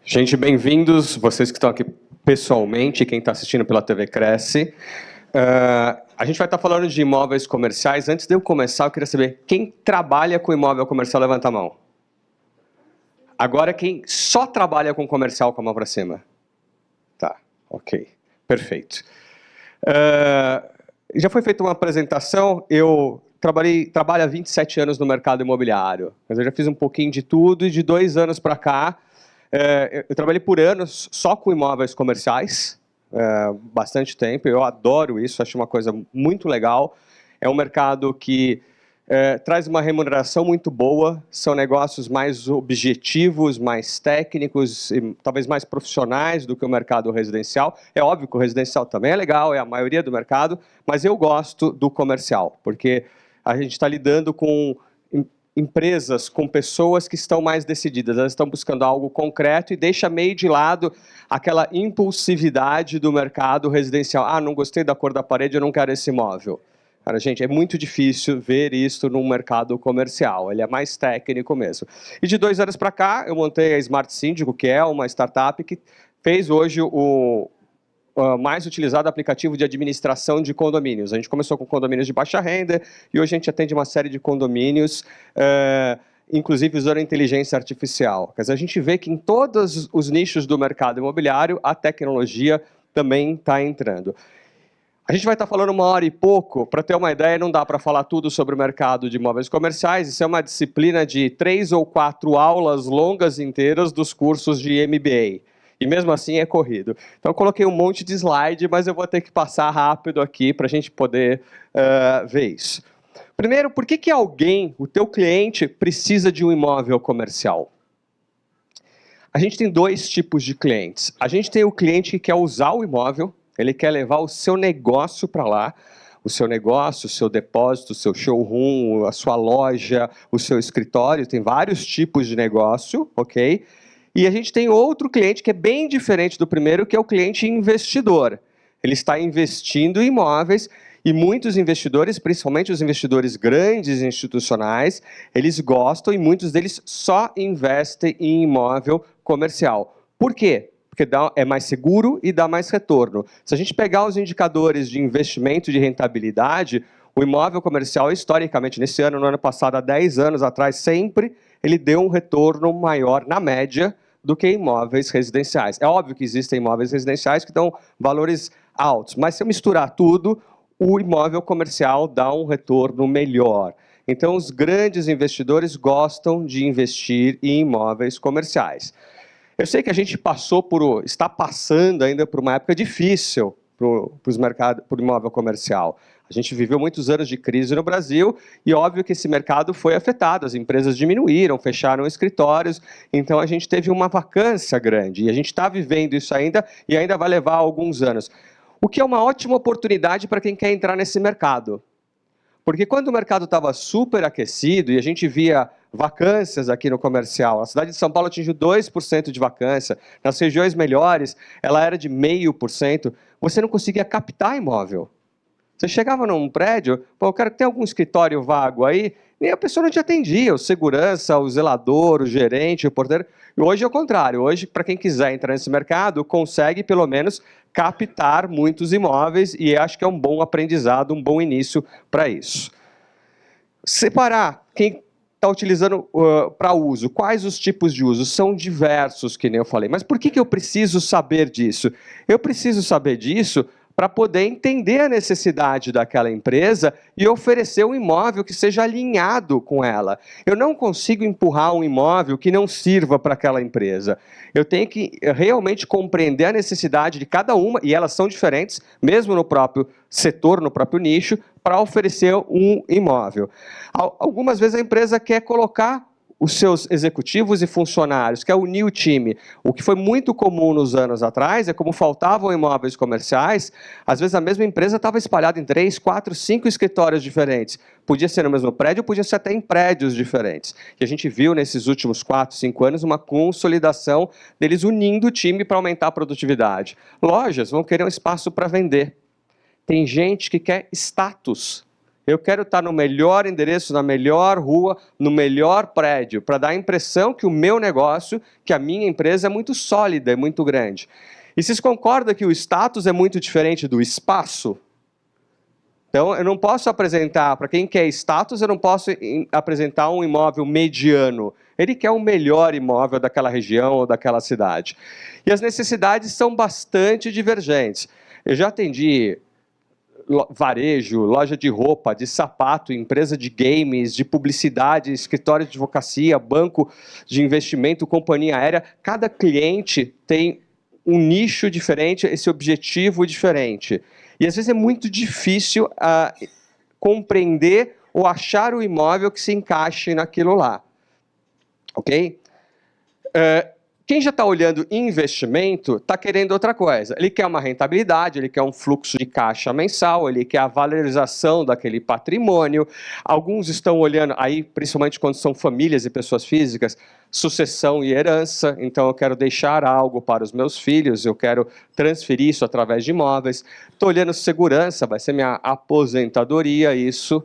Gente, bem-vindos, vocês que estão aqui pessoalmente, quem está assistindo pela TV Cresce. A gente vai estar falando de imóveis comerciais. Antes de eu começar, eu queria saber, quem trabalha com imóvel comercial, levanta a mão. Agora, quem só trabalha com comercial, com a mão para cima. Tá, ok, perfeito. Já foi feita uma apresentação, eu trabalho há 27 anos no mercado imobiliário, mas eu já fiz um pouquinho de tudo e de 2 anos para cá, eu trabalhei por anos só com imóveis comerciais, bastante tempo, eu adoro isso, acho uma coisa muito legal. É um mercado que traz uma remuneração muito boa, são negócios mais objetivos, mais técnicos e talvez mais profissionais do que o mercado residencial. É óbvio que o residencial também é legal, é a maioria do mercado, mas eu gosto do comercial, porque a gente está lidando com empresas, com pessoas que estão mais decididas, elas estão buscando algo concreto e deixa meio de lado aquela impulsividade do mercado residencial. Ah, não gostei da cor da parede, eu não quero esse imóvel. Cara, gente, é muito difícil ver isso no mercado comercial, ele é mais técnico mesmo. E de 2 anos para cá, eu montei a Smart Síndico, que é uma startup que fez hoje o mais utilizado aplicativo de administração de condomínios. A gente começou com condomínios de baixa renda e hoje a gente atende uma série de condomínios, inclusive usando inteligência artificial. Quer dizer, a gente vê que em todos os nichos do mercado imobiliário, a tecnologia também está entrando. A gente vai estar falando 1 hora e pouco, para ter uma ideia, não dá para falar tudo sobre o mercado de imóveis comerciais, isso é uma disciplina de 3 ou 4 aulas longas inteiras dos cursos de MBA. E mesmo assim é corrido. Então eu coloquei um monte de slide, mas eu vou ter que passar rápido aqui para a gente poder ver isso. Primeiro, por que alguém, o teu cliente, precisa de um imóvel comercial? A gente tem 2 tipos de clientes. A gente tem o cliente que quer usar o imóvel, ele quer levar o seu negócio para lá, o seu negócio, o seu depósito, o seu showroom, a sua loja, o seu escritório, tem vários tipos de negócio, ok? E a gente tem outro cliente que é bem diferente do primeiro, que é o cliente investidor. Ele está investindo em imóveis e muitos investidores, principalmente os investidores grandes institucionais, eles gostam e muitos deles só investem em imóvel comercial. Por quê? Porque é mais seguro e dá mais retorno. Se a gente pegar os indicadores de investimento e de rentabilidade, o imóvel comercial, historicamente, nesse ano, no ano passado, há 10 anos atrás, sempre ele deu um retorno maior, na média, do que imóveis residenciais. É óbvio que existem imóveis residenciais que dão valores altos, mas se eu misturar tudo, o imóvel comercial dá um retorno melhor. Então, os grandes investidores gostam de investir em imóveis comerciais. Eu sei que a gente está passando ainda por uma época difícil para o imóvel comercial. A gente viveu muitos anos de crise no Brasil e óbvio que esse mercado foi afetado, as empresas diminuíram, fecharam escritórios, então a gente teve uma vacância grande e a gente está vivendo isso ainda e ainda vai levar alguns anos. O que é uma ótima oportunidade para quem quer entrar nesse mercado. Porque quando o mercado estava super aquecido e a gente via vacâncias aqui no comercial, a cidade de São Paulo atingiu 2% de vacância, nas regiões melhores ela era de 0,5%, você não conseguia captar imóvel. Você chegava num prédio, pô, eu quero que tenha algum escritório vago aí, e a pessoa não te atendia, o segurança, o zelador, o gerente, o porteiro. E hoje é o contrário, hoje para quem quiser entrar nesse mercado, consegue pelo menos captar muitos imóveis e acho que é um bom aprendizado, um bom início para isso. Separar quem está utilizando para uso, quais os tipos de uso? São diversos, que nem eu falei. Mas por que eu preciso saber disso? Eu preciso saber disso para poder entender a necessidade daquela empresa e oferecer um imóvel que seja alinhado com ela. Eu não consigo empurrar um imóvel que não sirva para aquela empresa. Eu tenho que realmente compreender a necessidade de cada uma, e elas são diferentes, mesmo no próprio setor, no próprio nicho, para oferecer um imóvel. Algumas vezes a empresa quer colocar os seus executivos e funcionários, quer unir o time. O que foi muito comum nos anos atrás é como faltavam imóveis comerciais, às vezes a mesma empresa estava espalhada em 3, 4, 5 escritórios diferentes. Podia ser no mesmo prédio, podia ser até em prédios diferentes. E a gente viu nesses últimos 4, 5 anos uma consolidação deles unindo o time para aumentar a produtividade. Lojas vão querer um espaço para vender. Tem gente que quer status. Eu quero estar no melhor endereço, na melhor rua, no melhor prédio, para dar a impressão que o meu negócio, que a minha empresa é muito sólida, é muito grande. E vocês concordam que o status é muito diferente do espaço? Então, eu não posso apresentar, para quem quer status, eu não posso apresentar um imóvel mediano. Ele quer o melhor imóvel daquela região ou daquela cidade. E as necessidades são bastante divergentes. Eu já atendi varejo, loja de roupa, de sapato, empresa de games, de publicidade, escritório de advocacia, banco de investimento, companhia aérea. Cada cliente tem um nicho diferente, esse objetivo diferente. E às vezes é muito difícil compreender ou achar o imóvel que se encaixe naquilo lá. Ok? Quem já está olhando investimento está querendo outra coisa. Ele quer uma rentabilidade, ele quer um fluxo de caixa mensal, ele quer a valorização daquele patrimônio. Alguns estão olhando, aí principalmente quando são famílias e pessoas físicas, sucessão e herança. Então eu quero deixar algo para os meus filhos, eu quero transferir isso através de imóveis. Estou olhando segurança, vai ser minha aposentadoria, isso.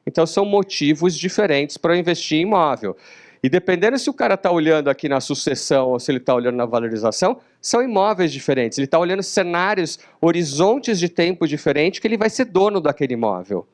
Então são motivos diferentes para eu investir em imóvel. E dependendo se o cara está olhando aqui na sucessão ou se ele está olhando na valorização, são imóveis diferentes. Ele está olhando cenários, horizontes de tempo diferentes que ele vai ser dono daquele imóvel.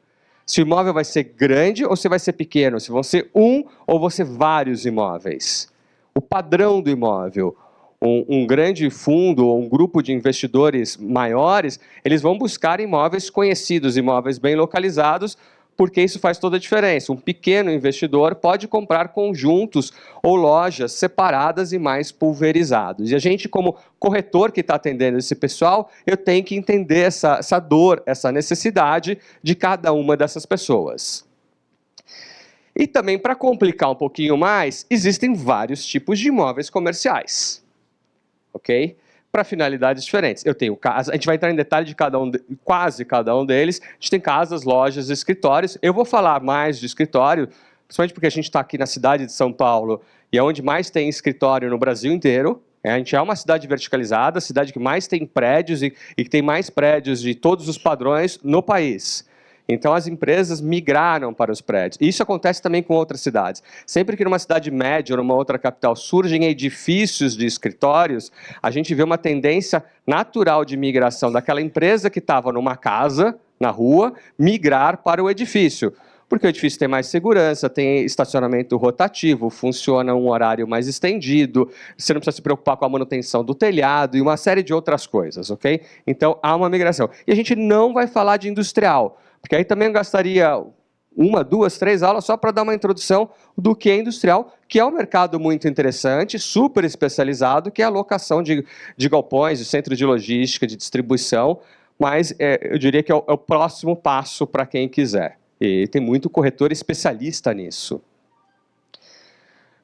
Se o imóvel vai ser grande ou se vai ser pequeno, se vão ser um ou vão ser vários imóveis. O padrão do imóvel. Um grande fundo ou um grupo de investidores maiores, eles vão buscar imóveis conhecidos, imóveis bem localizados, porque isso faz toda a diferença. Um pequeno investidor pode comprar conjuntos ou lojas separadas e mais pulverizados. E a gente, como corretor que está atendendo esse pessoal, eu tenho que entender essa dor, essa necessidade de cada uma dessas pessoas. E também, para complicar um pouquinho mais, existem vários tipos de imóveis comerciais. Ok? Para finalidades diferentes. Eu tenho casa, a gente vai entrar em detalhe de quase cada um deles. A gente tem casas, lojas, escritórios. Eu vou falar mais de escritório, principalmente porque a gente está aqui na cidade de São Paulo e é onde mais tem escritório no Brasil inteiro. A gente é uma cidade verticalizada, a cidade que mais tem prédios e que tem mais prédios de todos os padrões no país. Então, as empresas migraram para os prédios. Isso acontece também com outras cidades. Sempre que numa cidade média ou numa outra capital surgem edifícios de escritórios, a gente vê uma tendência natural de migração daquela empresa que estava numa casa, na rua, migrar para o edifício. Porque o edifício tem mais segurança, tem estacionamento rotativo, funciona um horário mais estendido, você não precisa se preocupar com a manutenção do telhado e uma série de outras coisas, ok? Então, há uma migração. E a gente não vai falar de industrial, porque aí também eu gastaria 1, 2, 3 aulas só para dar uma introdução do que é industrial, que é um mercado muito interessante, super especializado, que é a locação de galpões, de centro de logística, de distribuição, mas eu diria que é o próximo passo para quem quiser. E tem muito corretor especialista nisso.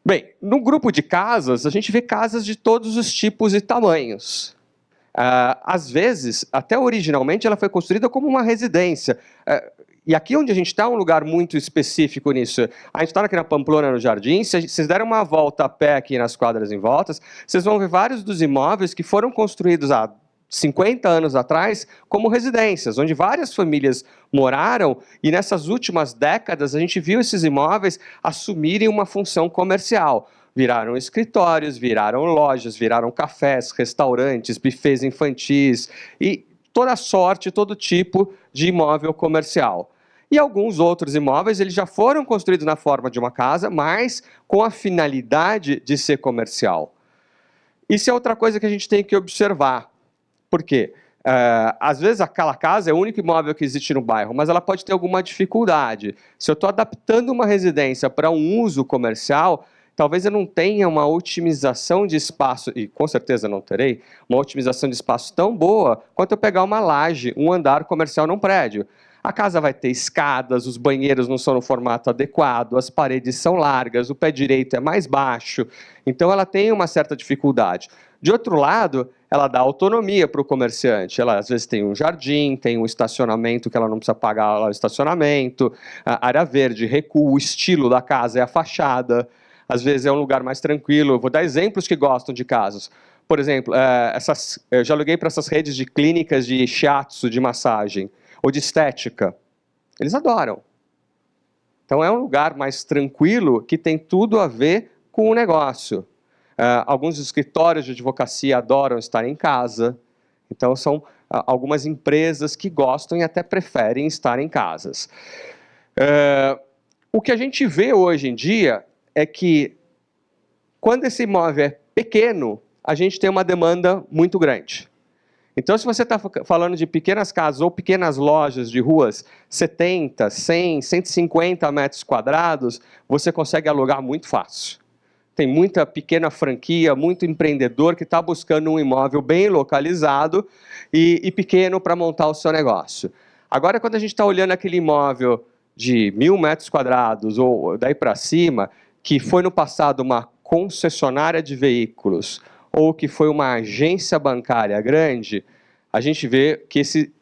Bem, no grupo de casas, a gente vê casas de todos os tipos e tamanhos. Às vezes, até originalmente, ela foi construída como uma residência. E aqui onde a gente está é um lugar muito específico nisso. A gente está aqui na Pamplona, no Jardim. Se vocês derem uma volta a pé aqui nas quadras em voltas, vocês vão ver vários dos imóveis que foram construídos há 50 anos atrás como residências, onde várias famílias moraram, e nessas últimas décadas a gente viu esses imóveis assumirem uma função comercial. Viraram escritórios, viraram lojas, viraram cafés, restaurantes, buffets infantis e toda sorte, todo tipo de imóvel comercial. E alguns outros imóveis eles já foram construídos na forma de uma casa, mas com a finalidade de ser comercial. Isso é outra coisa que a gente tem que observar. Por quê? Às vezes aquela casa é o único imóvel que existe no bairro, mas ela pode ter alguma dificuldade. Se eu estou adaptando uma residência para um uso comercial, talvez eu não tenha uma otimização de espaço, e com certeza não terei, uma otimização de espaço tão boa quanto eu pegar uma laje, um andar comercial num prédio. A casa vai ter escadas, os banheiros não são no formato adequado, as paredes são largas, o pé direito é mais baixo, então ela tem uma certa dificuldade. De outro lado, ela dá autonomia para o comerciante. Ela, às vezes, tem um jardim, tem um estacionamento que ela não precisa pagar lá o estacionamento, a área verde, recuo, o estilo da casa é a fachada. Às vezes, é um lugar mais tranquilo. Eu vou dar exemplos que gostam de casas. Por exemplo, eu já aluguei para essas redes de clínicas de shiatsu, de massagem, ou de estética. Eles adoram. Então é um lugar mais tranquilo que tem tudo a ver com o negócio. Alguns escritórios de advocacia adoram estar em casa. Então são algumas empresas que gostam e até preferem estar em casas. O que a gente vê hoje em dia é que quando esse imóvel é pequeno, a gente tem uma demanda muito grande. Então, se você está falando de pequenas casas ou pequenas lojas de ruas, 70, 100, 150 metros quadrados, você consegue alugar muito fácil. Tem muita pequena franquia, muito empreendedor que está buscando um imóvel bem localizado e pequeno para montar o seu negócio. Agora, quando a gente está olhando aquele imóvel de 1.000 metros quadrados ou daí para cima, que foi no passado uma concessionária de veículos, ou que foi uma agência bancária grande, a gente vê que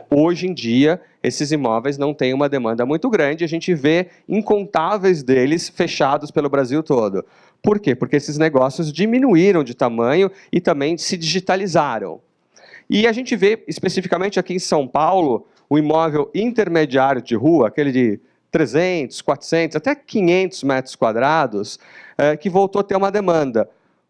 hoje em dia esses imóveis não têm uma demanda muito grande, a gente vê incontáveis deles fechados pelo Brasil todo. Por quê? Porque esses negócios diminuíram de tamanho e também se digitalizaram. E a gente vê, especificamente aqui em São Paulo, o imóvel intermediário de rua, aquele de 300, 400, até 500 metros quadrados, que voltou a ter uma demanda,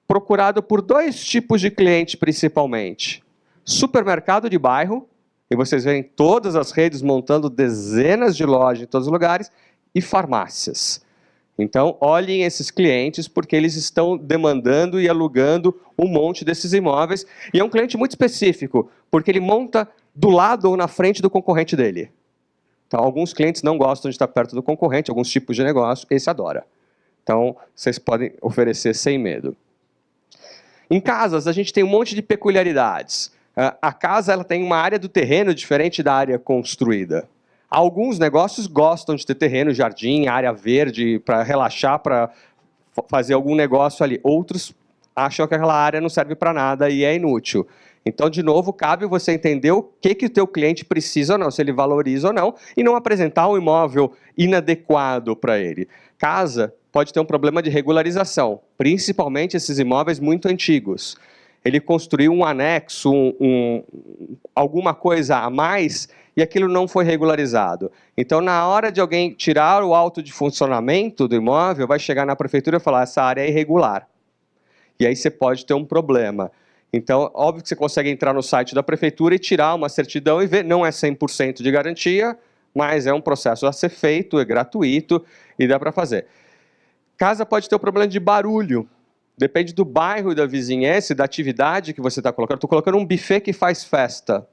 procurado por dois tipos de cliente principalmente. Supermercado de bairro, e vocês veem todas as redes montando dezenas de lojas em todos os lugares, e farmácias. Então, olhem esses clientes, porque eles estão demandando e alugando um monte desses imóveis, e é um cliente muito específico, porque ele monta do lado ou na frente do concorrente dele. Então, alguns clientes não gostam de estar perto do concorrente, alguns tipos de negócio, esse adora. Então, vocês podem oferecer sem medo. Em casas, a gente tem um monte de peculiaridades. A casa ela tem uma área do terreno diferente da área construída. Alguns negócios gostam de ter terreno, jardim, área verde, para relaxar, para fazer algum negócio ali. Outros acham que aquela área não serve para nada e é inútil. Então, de novo, cabe você entender o que o teu cliente precisa ou não, se ele valoriza ou não, e não apresentar um imóvel inadequado para ele. Casa pode ter um problema de regularização, principalmente esses imóveis muito antigos. Ele construiu um anexo, alguma coisa a mais, e aquilo não foi regularizado. Então, na hora de alguém tirar o auto de funcionamento do imóvel, vai chegar na prefeitura e falar, essa área é irregular. E aí você pode ter um problema. Então, óbvio que você consegue entrar no site da prefeitura e tirar uma certidão e ver, não é 100% de garantia, mas é um processo a ser feito, é gratuito e dá para fazer. Casa pode ter um problema de barulho, depende do bairro e da vizinhança, da atividade que você está colocando. Estou colocando um buffet que faz festa.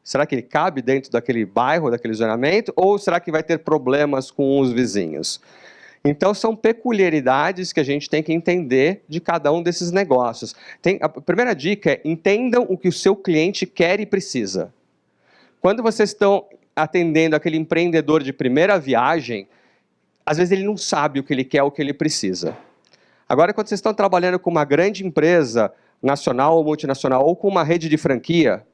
Será que ele cabe dentro daquele bairro, daquele zonamento, ou será que vai ter problemas com os vizinhos? Então, são peculiaridades que a gente tem que entender de cada um desses negócios. A primeira dica é, entendam o que o seu cliente quer e precisa. Quando vocês estão atendendo aquele empreendedor de primeira viagem, às vezes ele não sabe o que ele quer, o que ele precisa. Agora, quando vocês estão trabalhando com uma grande empresa, nacional ou multinacional, ou com uma rede de franquia,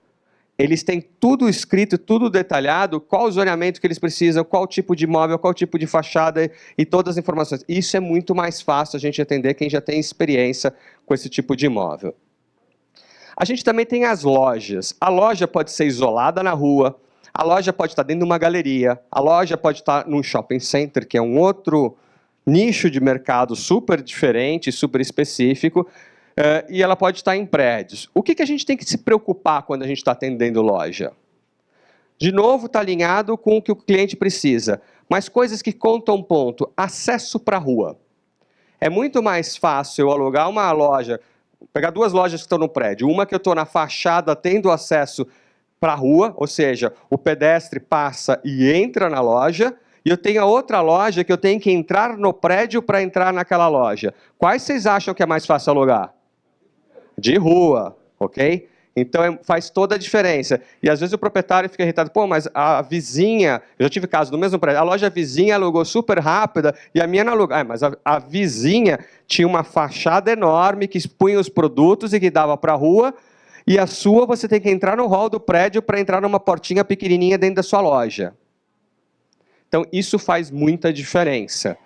eles têm tudo escrito, tudo detalhado, qual o zoneamento que eles precisam, qual tipo de imóvel, qual tipo de fachada e todas as informações. Isso é muito mais fácil a gente entender quem já tem experiência com esse tipo de imóvel. A gente também tem as lojas. A loja pode ser isolada na rua, a loja pode estar dentro de uma galeria, a loja pode estar num shopping center, que é um outro nicho de mercado super diferente, super específico, e ela pode estar em prédios. O que a gente tem que se preocupar quando a gente está atendendo loja? De novo, está alinhado com o que o cliente precisa, mas coisas que contam ponto. Acesso para a rua. É muito mais fácil eu alugar uma loja, pegar duas lojas que estão no prédio, uma que eu estou na fachada tendo acesso para a rua, ou seja, o pedestre passa e entra na loja, e eu tenho a outra loja que eu tenho que entrar no prédio para entrar naquela loja. Quais vocês acham que é mais fácil alugar? De rua, ok? Então faz toda a diferença. E às vezes o proprietário fica irritado, pô, mas a vizinha, eu já tive caso no mesmo prédio, a loja vizinha alugou super rápida e a minha não alugou. Mas a vizinha tinha uma fachada enorme que expunha os produtos e que dava para a rua, e a sua você tem que entrar no hall do prédio para entrar numa portinha pequenininha dentro da sua loja. Então isso faz muita diferença.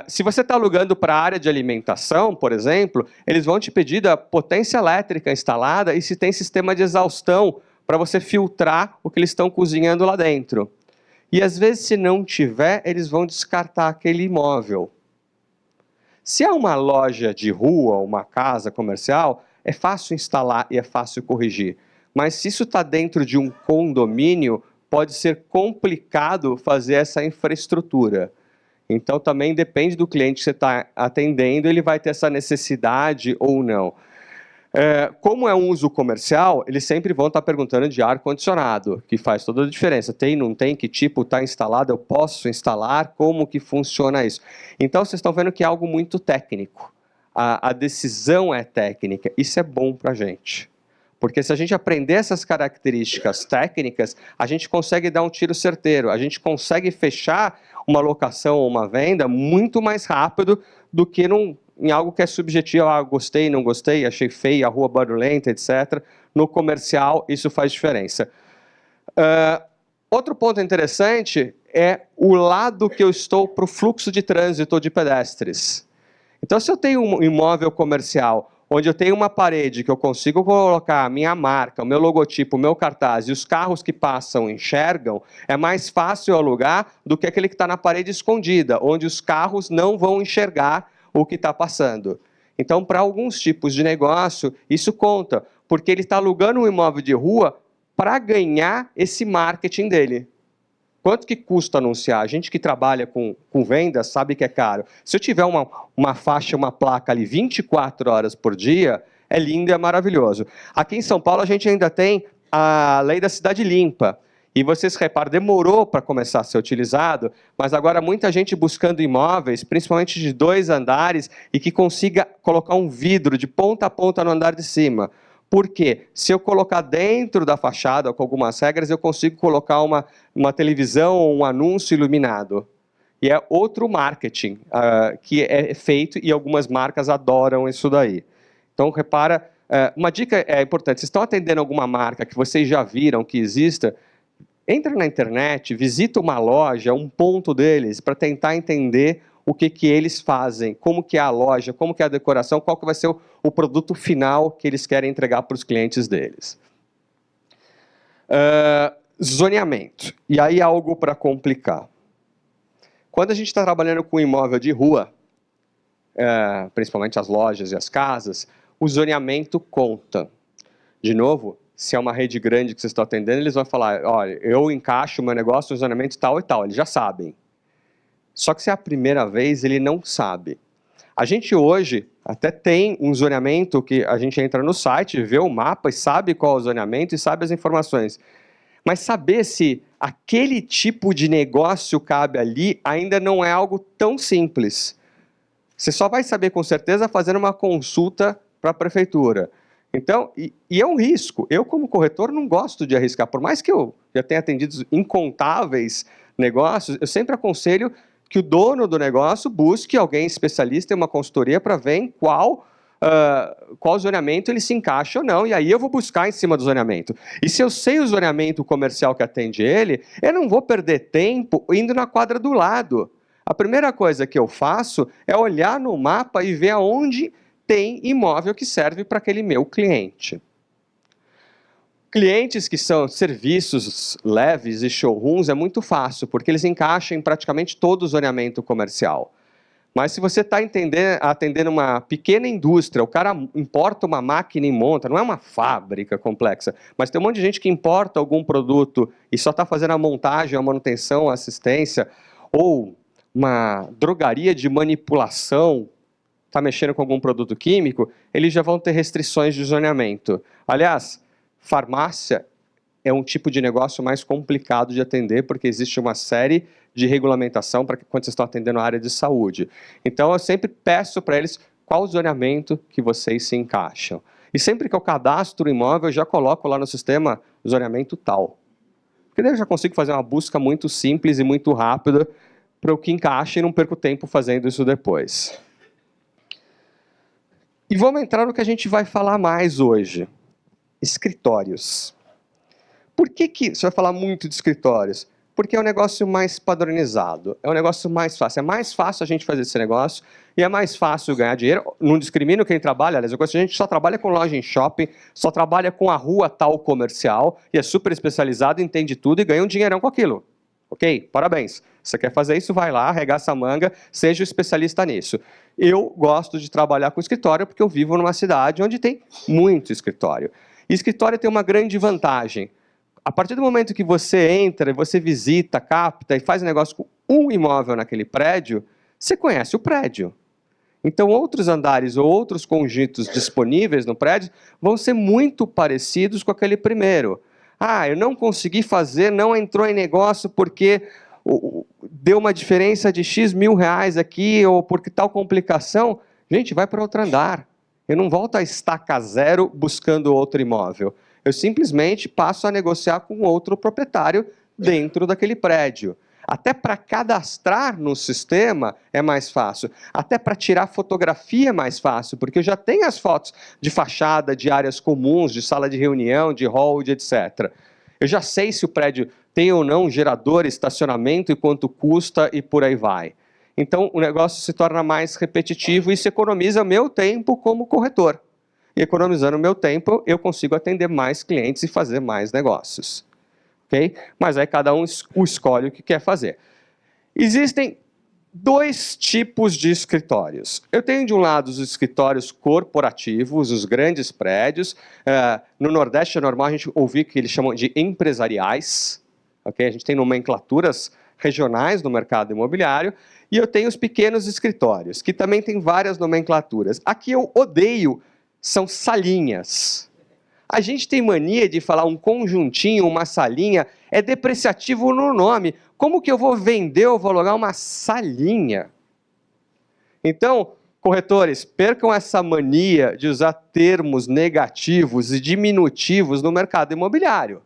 Se você está alugando para a área de alimentação, por exemplo, eles vão te pedir da potência elétrica instalada e se tem sistema de exaustão para você filtrar o que eles estão cozinhando lá dentro. E às vezes, se não tiver, eles vão descartar aquele imóvel. Se é uma loja de rua, uma casa comercial, é fácil instalar e é fácil corrigir. Mas se isso está dentro de um condomínio, pode ser complicado fazer essa infraestrutura. Então, também depende do cliente que você está atendendo, ele vai ter essa necessidade ou não. Como é um uso comercial, eles sempre vão estar perguntando de ar-condicionado, que faz toda a diferença. Tem, não tem, que tipo está instalado, eu posso instalar, como que funciona isso? Então, vocês estão vendo que é algo muito técnico. A decisão é técnica, isso é bom para a gente. Porque se a gente aprender essas características técnicas, a gente consegue dar um tiro certeiro, a gente consegue fechar uma locação ou uma venda muito mais rápido do que em algo que é subjetivo, gostei, não gostei, achei feia, a rua barulhenta, etc. No comercial, isso faz diferença. Outro ponto interessante é o lado que eu estou para o fluxo de trânsito de pedestres. Então, se eu tenho um imóvel comercial onde eu tenho uma parede que eu consigo colocar a minha marca, o meu logotipo, o meu cartaz, e os carros que passam enxergam, é mais fácil alugar do que aquele que está na parede escondida, onde os carros não vão enxergar o que está passando. Então, para alguns tipos de negócio, isso conta, porque ele está alugando um imóvel de rua para ganhar esse marketing dele. Quanto que custa anunciar? A gente que trabalha com vendas sabe que é caro. Se eu tiver uma faixa, uma placa ali 24 horas por dia, é lindo e é maravilhoso. Aqui em São Paulo a gente ainda tem a lei da cidade limpa. E vocês reparam, demorou para começar a ser utilizado, mas agora muita gente buscando imóveis, principalmente de 2 andares, e que consiga colocar um vidro de ponta a ponta no andar de cima. Por quê? Se eu colocar dentro da fachada, com algumas regras, eu consigo colocar uma televisão ou um anúncio iluminado. E é outro marketing que é feito e algumas marcas adoram isso daí. Então, repara, uma dica é importante, vocês estão atendendo alguma marca que vocês já viram que exista, entra na internet, visita uma loja, um ponto deles, para tentar entender o que eles fazem, como que é a loja, como que é a decoração, qual que vai ser o produto final que eles querem entregar para os clientes deles. Zoneamento. E aí algo para complicar. Quando a gente está trabalhando com imóvel de rua, principalmente as lojas e as casas, o zoneamento conta. De novo, se é uma rede grande que vocês estão atendendo, eles vão falar, olha, eu encaixo o meu negócio no zoneamento tal e tal, eles já sabem. Só que se é a primeira vez, ele não sabe. A gente hoje até tem um zoneamento que a gente entra no site, vê o mapa e sabe qual é o zoneamento e sabe as informações. Mas saber se aquele tipo de negócio cabe ali ainda não é algo tão simples. Você só vai saber com certeza fazendo uma consulta para a prefeitura. Então, e é um risco. Eu, como corretor, não gosto de arriscar. Por mais que eu já tenha atendido incontáveis negócios, eu sempre aconselho que o dono do negócio busque alguém especialista em uma consultoria para ver em qual zoneamento ele se encaixa ou não, e aí eu vou buscar em cima do zoneamento. E se eu sei o zoneamento comercial que atende ele, eu não vou perder tempo indo na quadra do lado. A primeira coisa que eu faço é olhar no mapa e ver aonde tem imóvel que serve para aquele meu cliente. Clientes que são serviços leves e showrooms é muito fácil, porque eles encaixam em praticamente todo o zoneamento comercial. Mas se você está atendendo uma pequena indústria, o cara importa uma máquina e monta, não é uma fábrica complexa, mas tem um monte de gente que importa algum produto e só está fazendo a montagem, a manutenção, a assistência, ou uma drogaria de manipulação, está mexendo com algum produto químico, eles já vão ter restrições de zoneamento. Aliás, farmácia é um tipo de negócio mais complicado de atender, porque existe uma série de regulamentação para quando vocês estão atendendo a área de saúde. Então, eu sempre peço para eles qual o zoneamento que vocês se encaixam. E sempre que eu cadastro o imóvel, eu já coloco lá no sistema zoneamento tal. Porque daí eu já consigo fazer uma busca muito simples e muito rápida para o que encaixa e não perco tempo fazendo isso depois. E vamos entrar no que a gente vai falar mais hoje. Escritórios. Por que você vai falar muito de escritórios? Porque é um negócio mais padronizado, é um negócio mais fácil. É mais fácil a gente fazer esse negócio e é mais fácil ganhar dinheiro. Não discrimino quem trabalha, aliás, eu conheço gente que só trabalha com loja em shopping, só trabalha com a rua tal comercial e é super especializado, entende tudo e ganha um dinheirão com aquilo. Ok? Parabéns. Você quer fazer isso, vai lá, arregaça a manga, seja um especialista nisso. Eu gosto de trabalhar com escritório porque eu vivo numa cidade onde tem muito escritório. E escritório tem uma grande vantagem. A partir do momento que você entra, você visita, capta e faz um negócio com um imóvel naquele prédio, você conhece o prédio. Então, outros andares ou outros conjuntos disponíveis no prédio vão ser muito parecidos com aquele primeiro. Ah, eu não consegui fazer, não entrou em negócio porque deu uma diferença de X mil reais aqui, ou porque tal complicação. Gente, vai para outro andar. Eu não volto a estaca zero buscando outro imóvel. Eu simplesmente passo a negociar com outro proprietário dentro daquele prédio. Até para cadastrar no sistema é mais fácil. Até para tirar fotografia é mais fácil, porque eu já tenho as fotos de fachada, de áreas comuns, de sala de reunião, de hall, de etc. Eu já sei se o prédio tem ou não gerador, estacionamento e quanto custa e por aí vai. Então, o negócio se torna mais repetitivo e isso economiza meu tempo como corretor. E economizando meu tempo, eu consigo atender mais clientes e fazer mais negócios. Okay? Mas aí cada um escolhe o que quer fazer. Existem dois tipos de escritórios. Eu tenho de um lado os escritórios corporativos, os grandes prédios. No Nordeste é normal a gente ouvir que eles chamam de empresariais. Okay? A gente tem nomenclaturas regionais no mercado imobiliário. E eu tenho os pequenos escritórios, que também tem várias nomenclaturas. Aqui eu odeio, são salinhas. A gente tem mania de falar um conjuntinho, uma salinha, é depreciativo no nome. Como que eu vou vender ou vou alugar uma salinha? Então, corretores, percam essa mania de usar termos negativos e diminutivos no mercado imobiliário.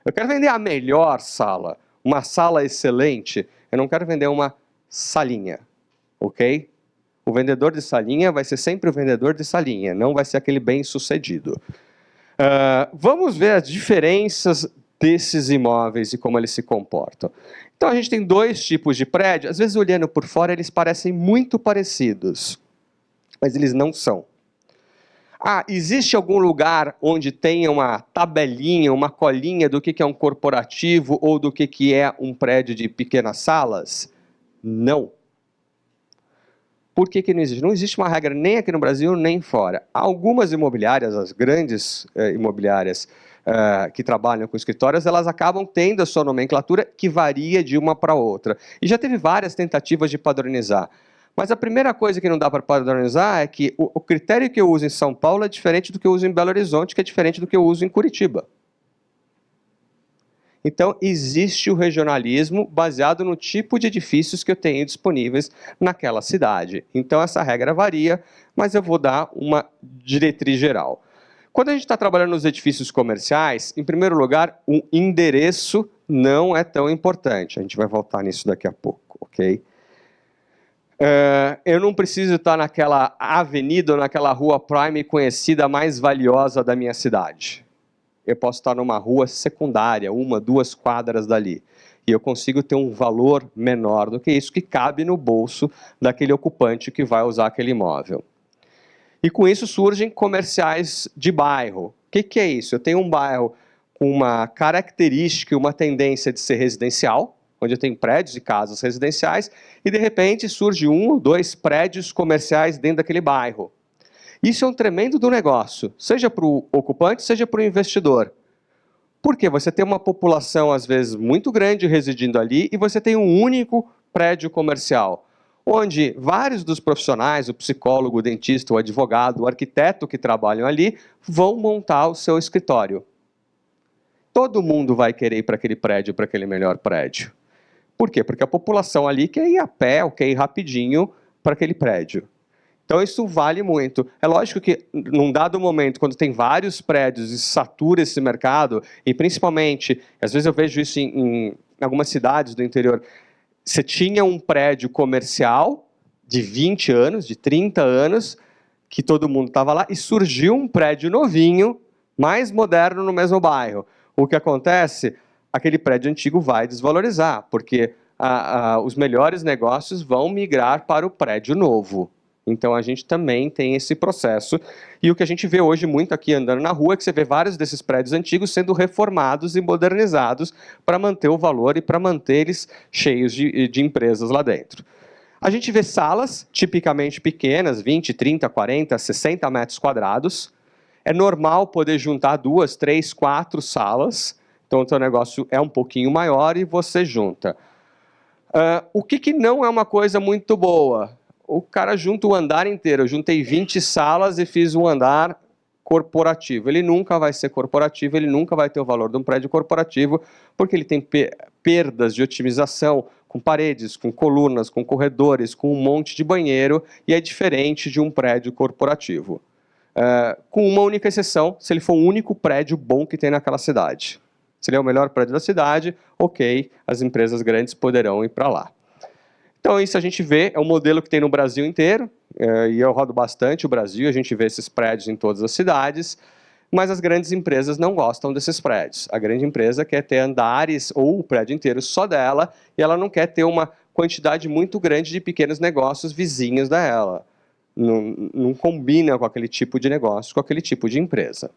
Eu quero vender a melhor sala, uma sala excelente. Eu não quero vender uma salinha, ok? O vendedor de salinha vai ser sempre o vendedor de salinha, não vai ser aquele bem-sucedido. Vamos ver as diferenças desses imóveis e como eles se comportam. Então, a gente tem dois tipos de prédio. Às vezes, olhando por fora, eles parecem muito parecidos, mas eles não são. Existe algum lugar onde tenha uma tabelinha, uma colinha do que é um corporativo ou do que é um prédio de pequenas salas? Não. Por que não existe? Não existe uma regra nem aqui no Brasil, nem fora. Algumas imobiliárias, as grandes imobiliárias que trabalham com escritórios, elas acabam tendo a sua nomenclatura que varia de uma para outra. E já teve várias tentativas de padronizar. Mas a primeira coisa que não dá para padronizar é que o critério que eu uso em São Paulo é diferente do que eu uso em Belo Horizonte, que é diferente do que eu uso em Curitiba. Então, existe o regionalismo baseado no tipo de edifícios que eu tenho disponíveis naquela cidade. Então, essa regra varia, mas eu vou dar uma diretriz geral. Quando a gente está trabalhando nos edifícios comerciais, em primeiro lugar, o endereço não é tão importante. A gente vai voltar nisso daqui a pouco, ok? Eu não preciso estar naquela avenida ou naquela rua prime conhecida mais valiosa da minha cidade. Eu posso estar numa rua secundária, 1, 2 quadras dali. E eu consigo ter um valor menor do que isso, que cabe no bolso daquele ocupante que vai usar aquele imóvel. E com isso surgem comerciais de bairro. O que é isso? Eu tenho um bairro com uma característica e uma tendência de ser residencial, onde eu tenho prédios e casas residenciais, e de repente surge 1 ou 2 prédios comerciais dentro daquele bairro. Isso é um tremendo do negócio, seja para o ocupante, seja para o investidor. Por quê? Você tem uma população, às vezes, muito grande residindo ali e você tem um único prédio comercial, onde vários dos profissionais, o psicólogo, o dentista, o advogado, o arquiteto que trabalham ali, vão montar o seu escritório. Todo mundo vai querer ir para aquele prédio, para aquele melhor prédio. Por quê? Porque a população ali quer ir a pé ou quer ir rapidinho para aquele prédio. Então, isso vale muito. É lógico que, num dado momento, quando tem vários prédios e satura esse mercado, e principalmente, às vezes eu vejo isso em algumas cidades do interior, você tinha um prédio comercial de 20 anos, de 30 anos, que todo mundo estava lá, e surgiu um prédio novinho, mais moderno no mesmo bairro. O que acontece? Aquele prédio antigo vai desvalorizar, porque os melhores negócios vão migrar para o prédio novo. Então, a gente também tem esse processo. E o que a gente vê hoje muito aqui andando na rua é que você vê vários desses prédios antigos sendo reformados e modernizados para manter o valor e para manter eles cheios de empresas lá dentro. A gente vê salas tipicamente pequenas, 20, 30, 40, 60 metros quadrados. É normal poder juntar 2, 3, 4 salas. Então, o seu negócio é um pouquinho maior e você junta. O que não é uma coisa muito boa? O cara junta o andar inteiro. Eu juntei 20 salas e fiz um andar corporativo. Ele nunca vai ser corporativo, ele nunca vai ter o valor de um prédio corporativo, porque ele tem perdas de otimização com paredes, com colunas, com corredores, com um monte de banheiro, e é diferente de um prédio corporativo. Com uma única exceção, se ele for o único prédio bom que tem naquela cidade. Se ele é o melhor prédio da cidade, ok, as empresas grandes poderão ir para lá. Então, isso a gente vê, é um modelo que tem no Brasil inteiro, e eu rodo bastante o Brasil, a gente vê esses prédios em todas as cidades, mas as grandes empresas não gostam desses prédios. A grande empresa quer ter andares ou o prédio inteiro só dela, e ela não quer ter uma quantidade muito grande de pequenos negócios vizinhos dela. Não combina com aquele tipo de negócio, com aquele tipo de empresa.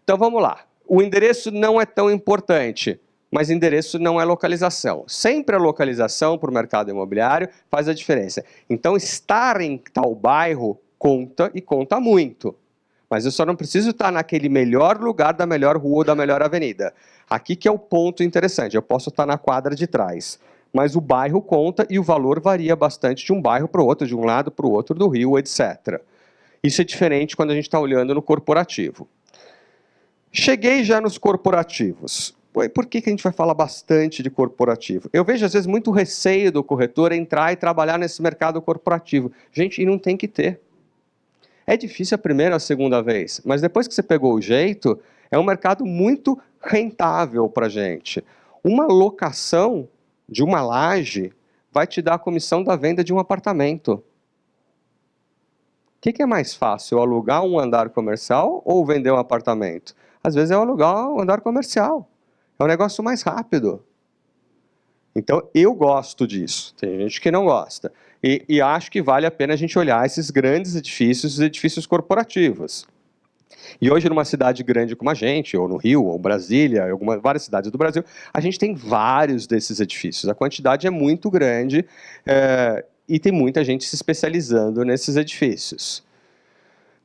Então, vamos lá. O endereço não é tão importante, mas endereço não é localização. Sempre a localização para o mercado imobiliário faz a diferença. Então, estar em tal bairro conta e conta muito. Mas eu só não preciso estar naquele melhor lugar da melhor rua ou da melhor avenida. Aqui que é o ponto interessante, eu posso estar na quadra de trás. Mas o bairro conta e o valor varia bastante de um bairro para o outro, de um lado para o outro do Rio, etc. Isso é diferente quando a gente está olhando no corporativo. Cheguei já nos corporativos. Por que a gente vai falar bastante de corporativo? Eu vejo, às vezes, muito receio do corretor entrar e trabalhar nesse mercado corporativo. Gente, e não tem que ter. É difícil a primeira ou a segunda vez, mas depois que você pegou o jeito, é um mercado muito rentável para a gente. Uma locação de uma laje vai te dar a comissão da venda de um apartamento. O que é mais fácil, alugar um andar comercial ou vender um apartamento? Às vezes é alugar um andar comercial. É um negócio mais rápido. Então, eu gosto disso. Tem gente que não gosta. E acho que vale a pena a gente olhar esses grandes edifícios, os edifícios corporativos. E hoje, numa cidade grande como a gente, ou no Rio, ou Brasília, várias cidades do Brasil, a gente tem vários desses edifícios. A quantidade é muito grande e tem muita gente se especializando nesses edifícios.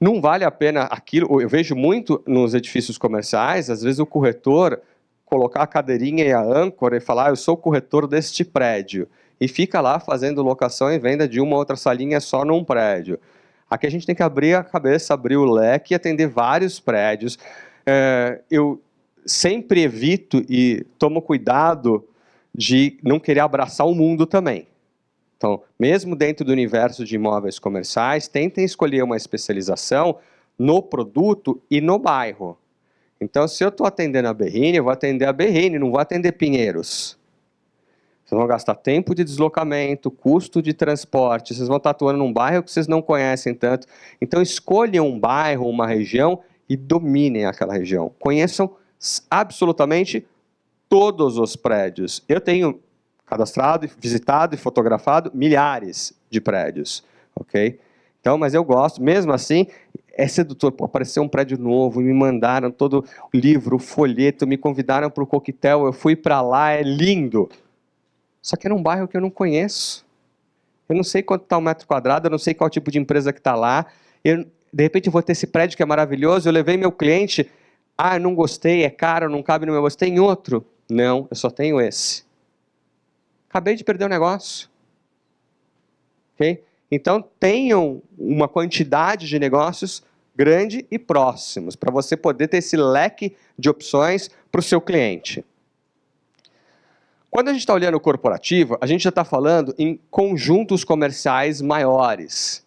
Não vale a pena aquilo, eu vejo muito nos edifícios comerciais, às vezes o corretor colocar a cadeirinha e a âncora e falar, eu sou o corretor deste prédio, e fica lá fazendo locação e venda de uma outra salinha só num prédio. Aqui a gente tem que abrir a cabeça, abrir o leque e atender vários prédios. Eu sempre evito e tomo cuidado de não querer abraçar o mundo também. Então, mesmo dentro do universo de imóveis comerciais, tentem escolher uma especialização no produto e no bairro. Então, se eu estou atendendo a Berrini, eu vou atender a Berrini, não vou atender Pinheiros. Vocês vão gastar tempo de deslocamento, custo de transporte, vocês vão estar atuando num bairro que vocês não conhecem tanto. Então, escolham um bairro, uma região e dominem aquela região. Conheçam absolutamente todos os prédios. Eu tenho cadastrado, visitado e fotografado milhares de prédios, ok? Então, mas eu gosto, mesmo assim, é sedutor. Pô, apareceu um prédio novo, me mandaram todo o livro, o folheto, me convidaram para o coquetel, eu fui para lá, é lindo. Só que era um bairro que eu não conheço. Eu não sei quanto está o metro quadrado, eu não sei qual tipo de empresa que está lá. De repente eu vou ter esse prédio que é maravilhoso, eu levei meu cliente, eu não gostei, é caro, não cabe no meu bolso, tem outro. Não, eu só tenho esse. Acabei de perder o negócio. Okay? Então, tenham uma quantidade de negócios grande e próximos, para você poder ter esse leque de opções para o seu cliente. Quando a gente está olhando o corporativo, a gente já está falando em conjuntos comerciais maiores.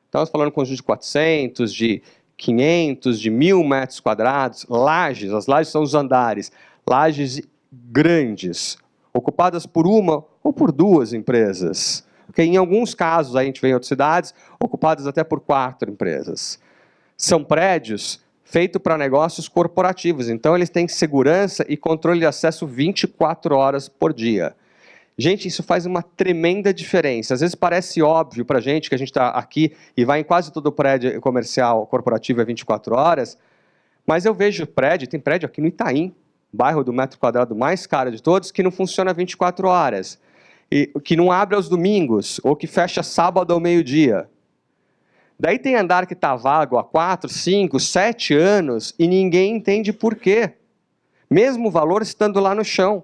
Estamos falando de conjunto de 400, de 500, de 1.000 metros quadrados, lajes, as lajes são os andares, lajes grandes, ocupadas por uma ou por duas empresas. Okay? Em alguns casos, a gente vê em outras cidades, ocupadas até por 4 empresas. São prédios feitos para negócios corporativos, então eles têm segurança e controle de acesso 24 horas por dia. Gente, isso faz uma tremenda diferença. Às vezes parece óbvio para a gente que a gente está aqui e vai em quase todo prédio comercial corporativo é 24 horas, mas eu vejo prédio, tem prédio aqui no Itaim, bairro do metro quadrado mais caro de todos, que não funciona 24 horas, e que não abre aos domingos, ou que fecha sábado ao meio-dia. Daí tem andar que está vago há 4, 5, 7 anos e ninguém entende por quê. Mesmo o valor estando lá no chão.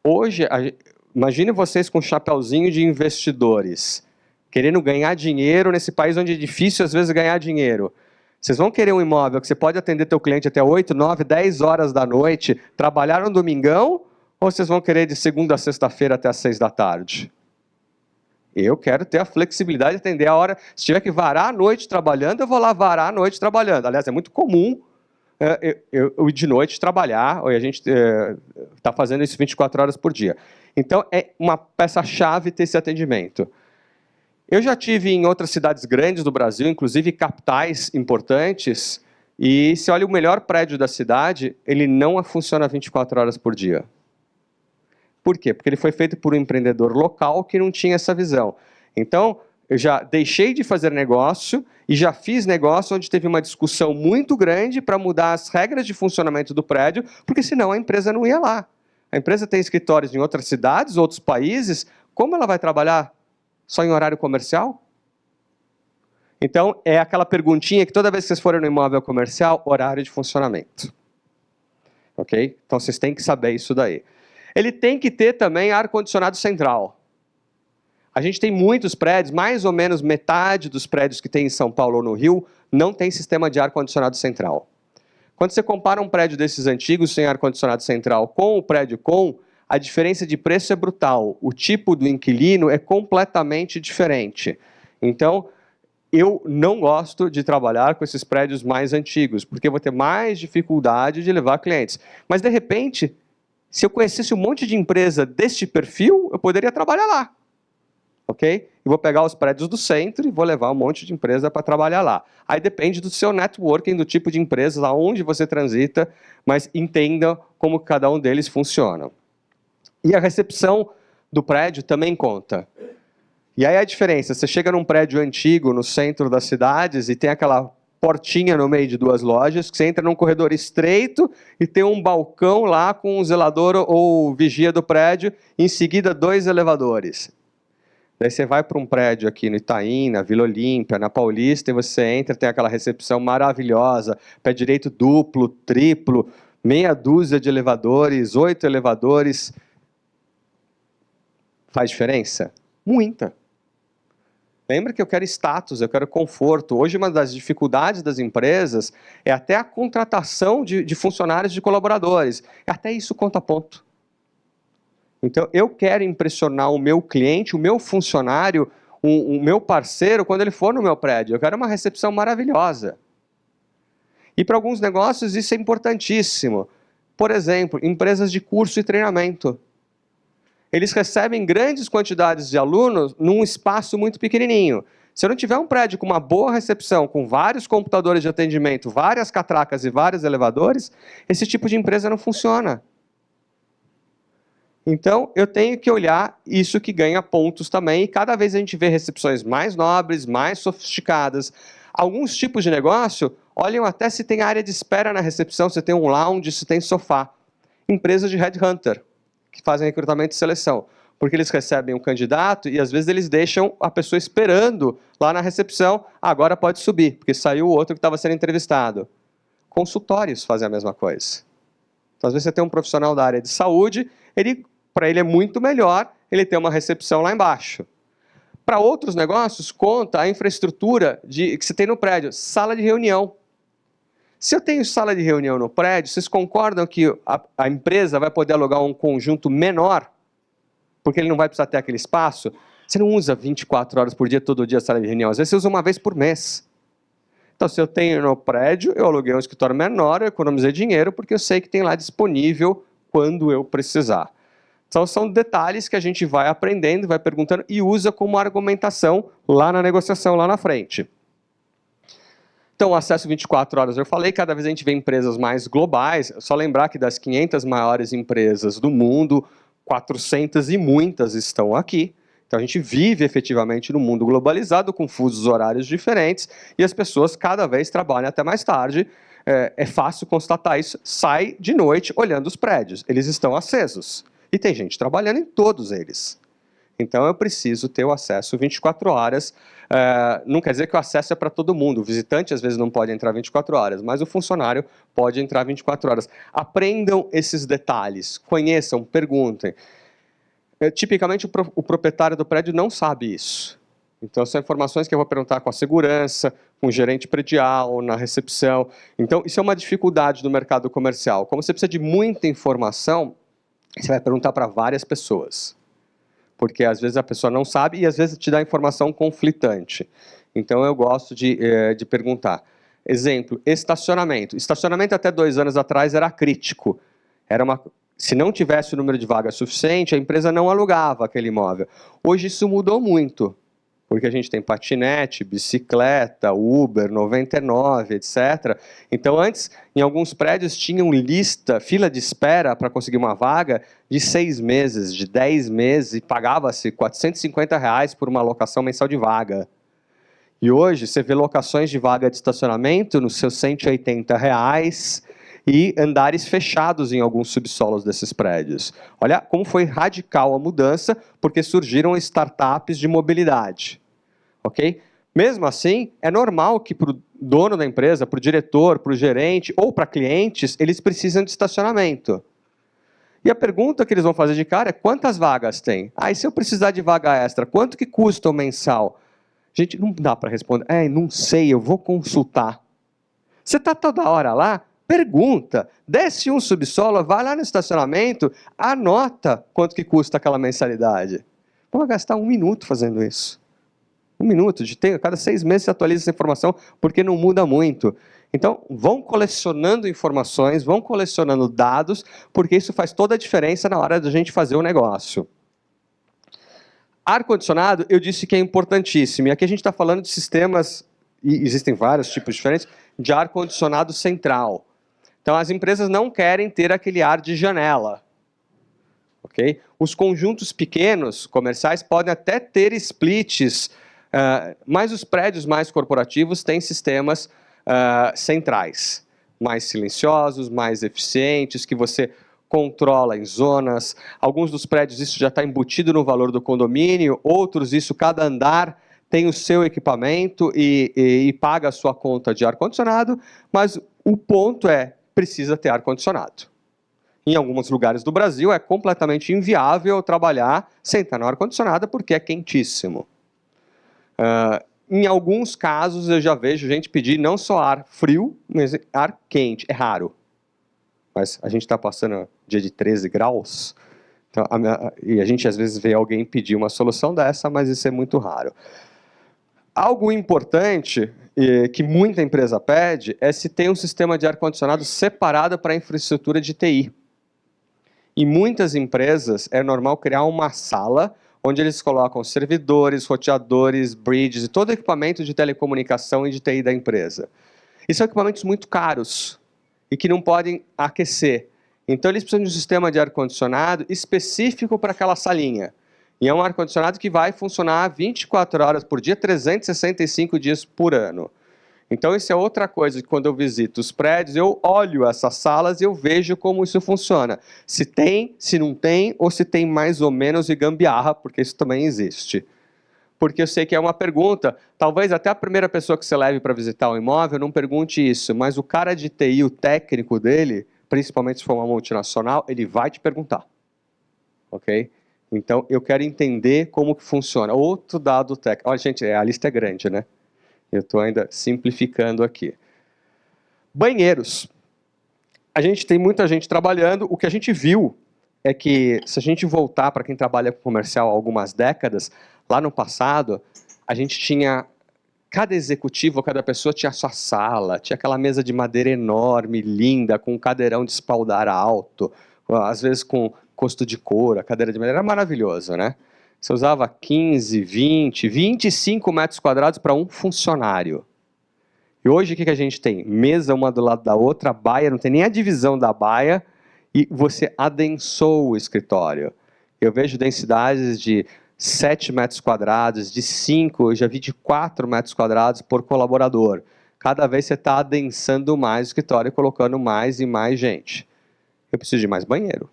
Hoje, imagine vocês com um chapéuzinho de investidores, querendo ganhar dinheiro nesse país onde é difícil às vezes ganhar dinheiro. Vocês vão querer um imóvel que você pode atender teu cliente até 8, 9, 10 horas da noite, trabalhar no domingão, ou vocês vão querer de segunda a sexta-feira até as 6 da tarde? Eu quero ter a flexibilidade de atender a hora. Se tiver que varar a noite trabalhando, eu vou lá varar a noite trabalhando. Aliás, é muito comum eu de noite trabalhar, e a gente está fazendo isso 24 horas por dia. Então, é uma peça-chave ter esse atendimento. Eu já tive em outras cidades grandes do Brasil, inclusive capitais importantes, e se olha o melhor prédio da cidade, ele não funciona 24 horas por dia. Por quê? Porque ele foi feito por um empreendedor local que não tinha essa visão. Então, eu já deixei de fazer negócio e já fiz negócio onde teve uma discussão muito grande para mudar as regras de funcionamento do prédio, porque senão a empresa não ia lá. A empresa tem escritórios em outras cidades, outros países, como ela vai trabalhar só em horário comercial? Então, é aquela perguntinha que toda vez que vocês forem no imóvel comercial, horário de funcionamento. Ok? Então, vocês têm que saber isso daí. Ele tem que ter também ar-condicionado central. A gente tem muitos prédios, mais ou menos metade dos prédios que tem em São Paulo ou no Rio, não tem sistema de ar-condicionado central. Quando você compara um prédio desses antigos sem ar-condicionado central com o prédio com, a diferença de preço é brutal. O tipo do inquilino é completamente diferente. Então, eu não gosto de trabalhar com esses prédios mais antigos, porque eu vou ter mais dificuldade de levar clientes. Mas, de repente, se eu conhecesse um monte de empresa deste perfil, eu poderia trabalhar lá. Ok? E vou pegar os prédios do centro e vou levar um monte de empresa para trabalhar lá. Aí depende do seu networking, do tipo de empresas, aonde você transita, mas entenda como cada um deles funciona. E a recepção do prédio também conta. E aí a diferença, você chega num prédio antigo no centro das cidades e tem aquela portinha no meio de duas lojas, que você entra num corredor estreito e tem um balcão lá com um zelador ou vigia do prédio, e em seguida 2 elevadores. Daí você vai para um prédio aqui no Itaim, na Vila Olímpia, na Paulista, e você entra, tem aquela recepção maravilhosa, pé direito duplo, triplo, meia dúzia de elevadores, 8 elevadores. Faz diferença? Muita. Lembra que eu quero status, eu quero conforto. Hoje, uma das dificuldades das empresas é até a contratação de funcionários, de colaboradores. Até isso conta ponto. Então, eu quero impressionar o meu cliente, o meu funcionário, o meu parceiro, quando ele for no meu prédio. Eu quero uma recepção maravilhosa. E para alguns negócios isso é importantíssimo. Por exemplo, empresas de curso e treinamento. Eles recebem grandes quantidades de alunos num espaço muito pequenininho. Se eu não tiver um prédio com uma boa recepção, com vários computadores de atendimento, várias catracas e vários elevadores, esse tipo de empresa não funciona. Então, eu tenho que olhar isso que ganha pontos também, e cada vez a gente vê recepções mais nobres, mais sofisticadas. Alguns tipos de negócio, olham até se tem área de espera na recepção, se tem um lounge, se tem sofá. Empresas de headhunter, que fazem recrutamento e seleção, porque eles recebem um candidato e às vezes eles deixam a pessoa esperando lá na recepção, agora pode subir, porque saiu o outro que estava sendo entrevistado. Consultórios fazem a mesma coisa. Então, às vezes você tem um profissional da área de saúde, para ele é muito melhor ele ter uma recepção lá embaixo. Para outros negócios, conta a infraestrutura que você tem no prédio, sala de reunião. Se eu tenho sala de reunião no prédio, vocês concordam que a empresa vai poder alugar um conjunto menor, porque ele não vai precisar ter aquele espaço? Você não usa 24 horas por dia, todo dia, a sala de reunião. Às vezes você usa uma vez por mês. Então, se eu tenho no prédio, eu aluguei um escritório menor, eu economizei dinheiro, porque eu sei que tem lá disponível quando eu precisar. Então, são detalhes que a gente vai aprendendo, vai perguntando e usa como argumentação lá na negociação, lá na frente. Então, o acesso 24 horas, eu falei, cada vez a gente vê empresas mais globais. Só lembrar que das 500 maiores empresas do mundo, 400 e muitas estão aqui. Então a gente vive efetivamente num mundo globalizado, com fusos horários diferentes, e as pessoas cada vez trabalham até mais tarde. É fácil constatar isso. Sai de noite olhando os prédios, eles estão acesos. E tem gente trabalhando em todos eles. Então eu preciso ter o acesso 24 horas. Não quer dizer que o acesso é para todo mundo. O visitante às vezes não pode entrar 24 horas, mas o funcionário pode entrar 24 horas. Aprendam esses detalhes, conheçam, perguntem. Tipicamente o proprietário do prédio não sabe isso. Então são informações que eu vou perguntar com a segurança, com o gerente predial, na recepção. Então isso é uma dificuldade do mercado comercial. Como você precisa de muita informação, você vai perguntar para várias pessoas. Porque às vezes a pessoa não sabe e às vezes te dá informação conflitante. Então eu gosto de perguntar. Exemplo, estacionamento. Estacionamento até 2 anos atrás era crítico. Se não tivesse o número de vagas suficiente, a empresa não alugava aquele imóvel. Hoje isso mudou muito, porque a gente tem patinete, bicicleta, Uber, 99, etc. Então antes, em alguns prédios, tinham fila de espera para conseguir uma vaga de 6 meses, de 10 meses, e pagava-se R$450 por uma locação mensal de vaga. E hoje, você vê locações de vaga de estacionamento nos seus R$180, e andares fechados em alguns subsolos desses prédios. Olha como foi radical a mudança, porque surgiram startups de mobilidade. Ok? Mesmo assim, é normal que para o dono da empresa, para o diretor, para o gerente ou para clientes, eles precisam de estacionamento. E a pergunta que eles vão fazer de cara é: quantas vagas tem? E se eu precisar de vaga extra, quanto que custa o mensal? Gente, não dá para responder. Não sei, eu vou consultar. Você está toda hora lá? Pergunta, desce um subsolo, vai lá no estacionamento, anota quanto que custa aquela mensalidade. Vamos gastar 1 minuto fazendo isso. 1 minuto, cada 6 meses você atualiza essa informação, porque não muda muito. Então, vão colecionando informações, vão colecionando dados, porque isso faz toda a diferença na hora da gente fazer o negócio. Ar-condicionado, eu disse que é importantíssimo, e aqui a gente está falando de sistemas, e existem vários tipos diferentes, de ar-condicionado central. Então, as empresas não querem ter aquele ar de janela. Okay? Os conjuntos pequenos, comerciais, podem até ter splits, mas os prédios mais corporativos têm sistemas centrais, mais silenciosos, mais eficientes, que você controla em zonas. Alguns dos prédios isso já está embutido no valor do condomínio, outros isso, cada andar tem o seu equipamento e paga a sua conta de ar-condicionado, mas o ponto precisa ter ar-condicionado. Em alguns lugares do Brasil é completamente inviável trabalhar sem estar no ar-condicionado porque é quentíssimo. Em alguns casos eu já vejo gente pedir não só ar frio, mas ar quente. É raro. Mas a gente está passando dia de 13 graus, então, e a gente às vezes vê alguém pedir uma solução dessa, mas isso é muito raro. Algo importante que muita empresa pede é se tem um sistema de ar-condicionado separado para a infraestrutura de TI. Em muitas empresas é normal criar uma sala onde eles colocam servidores, roteadores, bridges e todo o equipamento de telecomunicação e de TI da empresa. E são equipamentos muito caros e que não podem aquecer. Então eles precisam de um sistema de ar-condicionado específico para aquela salinha. E é um ar-condicionado que vai funcionar 24 horas por dia, 365 dias por ano. Então isso é outra coisa que quando eu visito os prédios, eu olho essas salas e eu vejo como isso funciona. Se tem, se não tem, ou se tem mais ou menos de gambiarra, porque isso também existe. Porque eu sei que é uma pergunta, talvez até a primeira pessoa que você leve para visitar o imóvel não pergunte isso, mas o cara de TI, o técnico dele, principalmente se for uma multinacional, ele vai te perguntar. Ok? Então, eu quero entender como que funciona. Outro dado técnico. Olha, gente, a lista é grande, né? Eu estou ainda simplificando aqui. Banheiros. A gente tem muita gente trabalhando. O que a gente viu é que, se a gente voltar para quem trabalha com comercial há algumas décadas, lá no passado, a gente tinha... Cada executivo, cada pessoa tinha a sua sala, tinha aquela mesa de madeira enorme, linda, com um cadeirão de espaldar alto, às vezes com costo de couro, a cadeira de madeira era maravilhoso, né? Você usava 15, 20, 25 metros quadrados para um funcionário. E hoje o que a gente tem? Mesa uma do lado da outra, baia, não tem nem a divisão da baia, e você adensou o escritório. Eu vejo densidades de 7 metros quadrados, de 5, eu já vi de 4 metros quadrados por colaborador. Cada vez você está adensando mais o escritório e colocando mais e mais gente. Eu preciso de mais banheiro.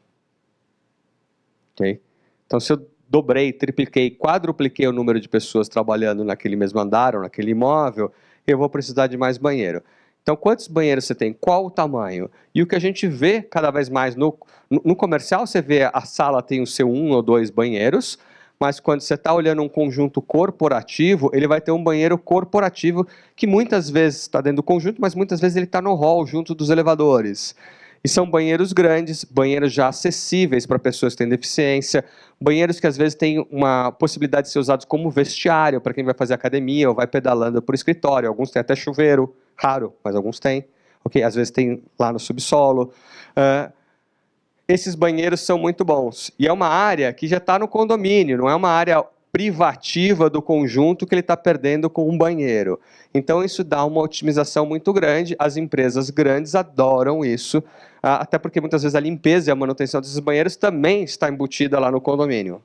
Okay? Então, se eu dobrei, tripliquei, quadrupliquei o número de pessoas trabalhando naquele mesmo andar ou naquele imóvel, eu vou precisar de mais banheiro. Então, quantos banheiros você tem? Qual o tamanho? E o que a gente vê cada vez mais no comercial, você vê a sala tem o seu 1 ou 2 banheiros, mas quando você está olhando um conjunto corporativo, ele vai ter um banheiro corporativo que muitas vezes está dentro do conjunto, mas muitas vezes ele está no hall, junto dos elevadores. E são banheiros grandes, banheiros já acessíveis para pessoas que têm deficiência, banheiros que às vezes têm uma possibilidade de ser usados como vestiário para quem vai fazer academia ou vai pedalando por escritório. Alguns têm até chuveiro, raro, mas alguns têm. Okay? Às vezes tem lá no subsolo. Esses banheiros são muito bons. E é uma área que já está no condomínio, não é uma área privativa do conjunto que ele está perdendo com um banheiro. Então, isso dá uma otimização muito grande. As empresas grandes adoram isso, até porque muitas vezes a limpeza e a manutenção desses banheiros também está embutida lá no condomínio.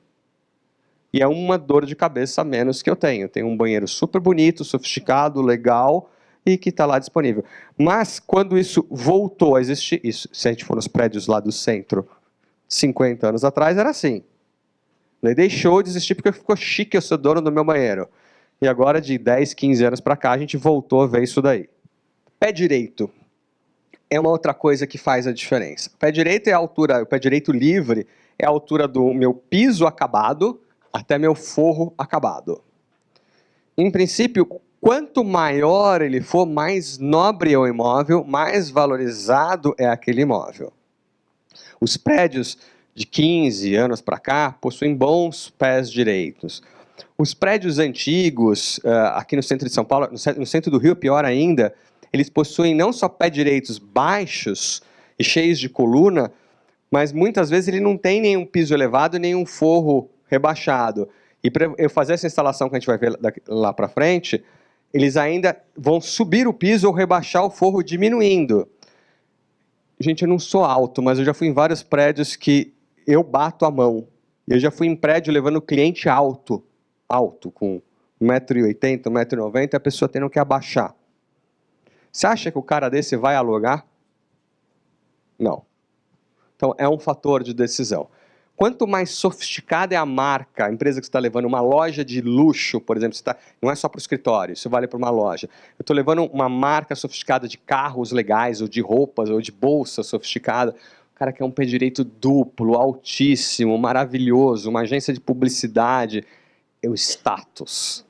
E é uma dor de cabeça a menos que eu tenho. Tenho um banheiro super bonito, sofisticado, legal, e que está lá disponível. Mas, quando isso voltou a existir, isso, se a gente for nos prédios lá do centro, 50 anos atrás, era assim. Daí deixou de existir porque ficou chique eu ser dono do meu banheiro. E agora, de 10, 15 anos para cá, a gente voltou a ver isso daí. Pé direito é uma outra coisa que faz a diferença. Pé direito é a altura, o pé direito livre é a altura do meu piso acabado até meu forro acabado. Em princípio, quanto maior ele for, mais nobre é o imóvel, mais valorizado é aquele imóvel. Os prédios de 15 anos para cá possuem bons pés direitos. Os prédios antigos, aqui no centro de São Paulo, no centro do Rio, pior ainda, eles possuem não só pés direitos baixos e cheios de coluna, mas muitas vezes ele não tem nenhum piso elevado, nenhum forro rebaixado. E para eu fazer essa instalação que a gente vai ver lá para frente, eles ainda vão subir o piso ou rebaixar o forro diminuindo. Gente, eu não sou alto, mas eu já fui em vários prédios que eu bato a mão. Eu já fui em prédio levando cliente alto, com 1,80 m, 1,90 m, a pessoa tendo que abaixar. Você acha que o cara desse vai alugar? Não. Então, é um fator de decisão. Quanto mais sofisticada é a marca, a empresa que você está levando, uma loja de luxo, por exemplo, não é só para o escritório, isso vale para uma loja. Eu estou levando uma marca sofisticada de carros legais, ou de roupas, ou de bolsa sofisticada. O cara quer um pé direito duplo, altíssimo, maravilhoso, uma agência de publicidade. É o status.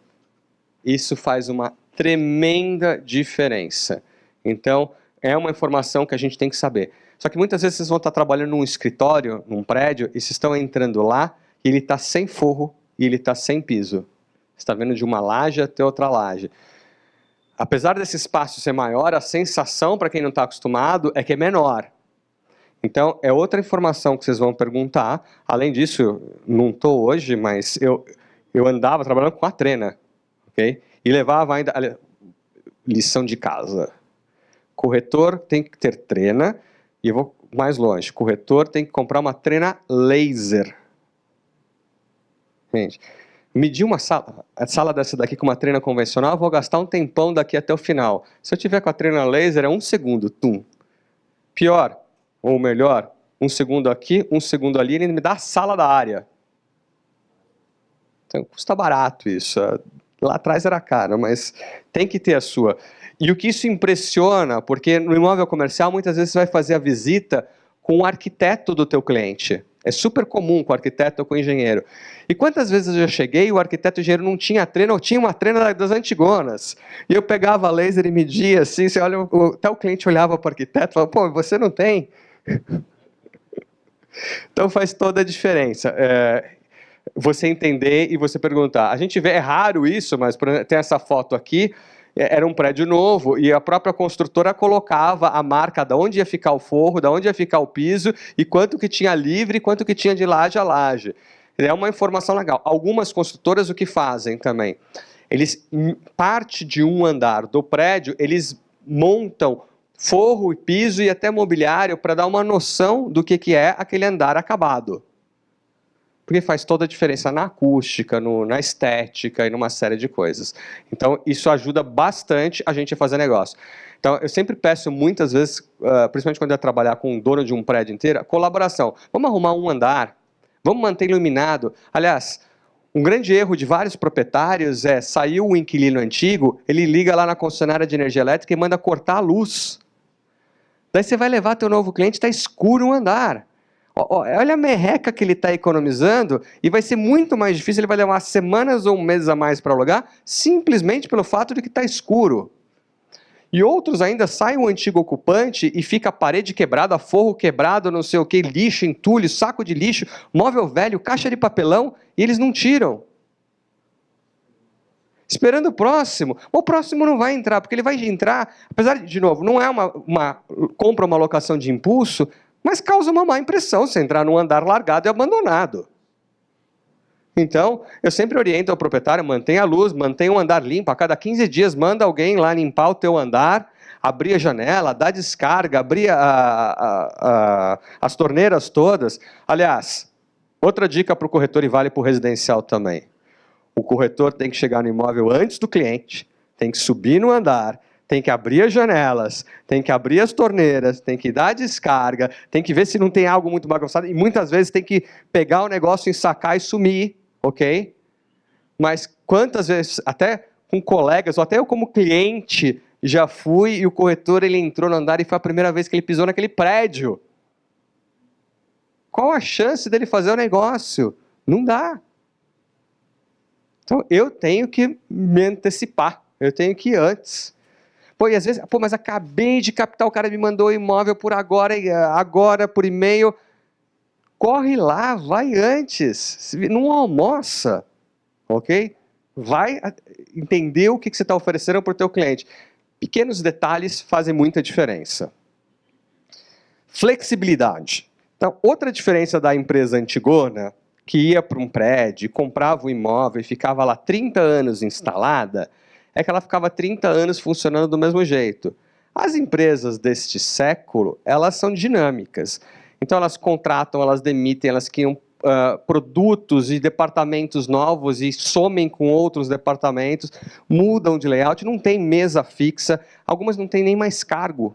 Isso faz uma tremenda diferença. Então, é uma informação que a gente tem que saber. Só que muitas vezes vocês vão estar trabalhando num escritório, num prédio, e vocês estão entrando lá, e ele está sem forro, e ele está sem piso. Você está vendo de uma laje até outra laje. Apesar desse espaço ser maior, a sensação, para quem não está acostumado, é que é menor. Então, é outra informação que vocês vão perguntar. Além disso, não estou hoje, mas eu andava trabalhando com a trena, ok? E levava ainda lição de casa. Corretor tem que ter trena, e eu vou mais longe. Corretor tem que comprar uma trena laser. Gente, medir uma sala dessa daqui com uma trena convencional, eu vou gastar um tempão daqui até o final. Se eu tiver com a trena laser, é 1 segundo, tum. Pior, ou melhor, 1 segundo aqui, 1 segundo ali, ele me dá a sala da área. Então, custa barato isso. Lá atrás era caro, mas tem que ter a sua. E o que isso impressiona, porque no imóvel comercial, muitas vezes você vai fazer a visita com o arquiteto do teu cliente. É super comum com o arquiteto ou com o engenheiro. E quantas vezes eu já cheguei e o arquiteto e o engenheiro não tinha trena, ou tinha uma trena das antigonas. E eu pegava a laser e media assim, você olha, até o cliente olhava para o arquiteto e falava, pô, você não tem? Então faz toda a diferença. Você entender e você perguntar. A gente vê, é raro isso, mas tem essa foto aqui, era um prédio novo e a própria construtora colocava a marca de onde ia ficar o forro, de onde ia ficar o piso e quanto que tinha livre e quanto que tinha de laje a laje. É uma informação legal. Algumas construtoras o que fazem também? Eles, parte de um andar do prédio, eles montam forro e piso e até mobiliário para dar uma noção do que é aquele andar acabado. porque faz toda a diferença na acústica, na estética e numa série de coisas. Então, isso ajuda bastante a gente a fazer negócio. Então, eu sempre peço muitas vezes, principalmente quando eu trabalhar com um dono de um prédio inteiro, colaboração. Vamos arrumar um andar, vamos manter iluminado. Aliás, um grande erro de vários proprietários é, saiu o inquilino antigo, ele liga lá na concessionária de energia elétrica e manda cortar a luz. Daí você vai levar teu novo cliente, está escuro o andar. Olha a merreca que ele está economizando e vai ser muito mais difícil, ele vai levar semanas ou meses a mais para alugar, simplesmente pelo fato de que está escuro. E outros ainda saem o antigo ocupante e fica a parede quebrada, forro quebrado, não sei o que, lixo, entulho, saco de lixo, móvel velho, caixa de papelão, e eles não tiram. Esperando o próximo não vai entrar, porque ele vai entrar, apesar de novo, não é uma compra, uma locação de impulso, mas causa uma má impressão se entrar num andar largado e abandonado. Então, eu sempre oriento ao proprietário, mantenha a luz, mantenha o andar limpo, a cada 15 dias manda alguém lá limpar o teu andar, abrir a janela, dar descarga, abrir as torneiras todas. Aliás, outra dica para o corretor e vale para o residencial também. O corretor tem que chegar no imóvel antes do cliente, tem que subir no andar, tem que abrir as janelas, tem que abrir as torneiras, tem que dar descarga, tem que ver se não tem algo muito bagunçado, e muitas vezes tem que pegar o negócio, ensacar e sumir, ok? Mas quantas vezes, até com colegas, ou até eu como cliente, já fui e o corretor ele entrou no andar e foi a primeira vez que ele pisou naquele prédio. Qual a chance dele fazer o negócio? Não dá. Então, eu tenho que me antecipar, eu tenho que ir antes. Pô, e às vezes, mas acabei de captar, o cara me mandou o imóvel por agora por e-mail. Corre lá, vai antes, não almoça, ok? Vai entender o que você está oferecendo para o teu cliente. Pequenos detalhes fazem muita diferença. Flexibilidade. Então, outra diferença da empresa antigona, que ia para um prédio, comprava o imóvel e ficava lá 30 anos instalada, é que ela ficava 30 anos funcionando do mesmo jeito. As empresas deste século, elas são dinâmicas. Então, elas contratam, elas demitem, elas criam produtos e departamentos novos e somem com outros departamentos, mudam de layout, não tem mesa fixa, algumas não têm nem mais cargo.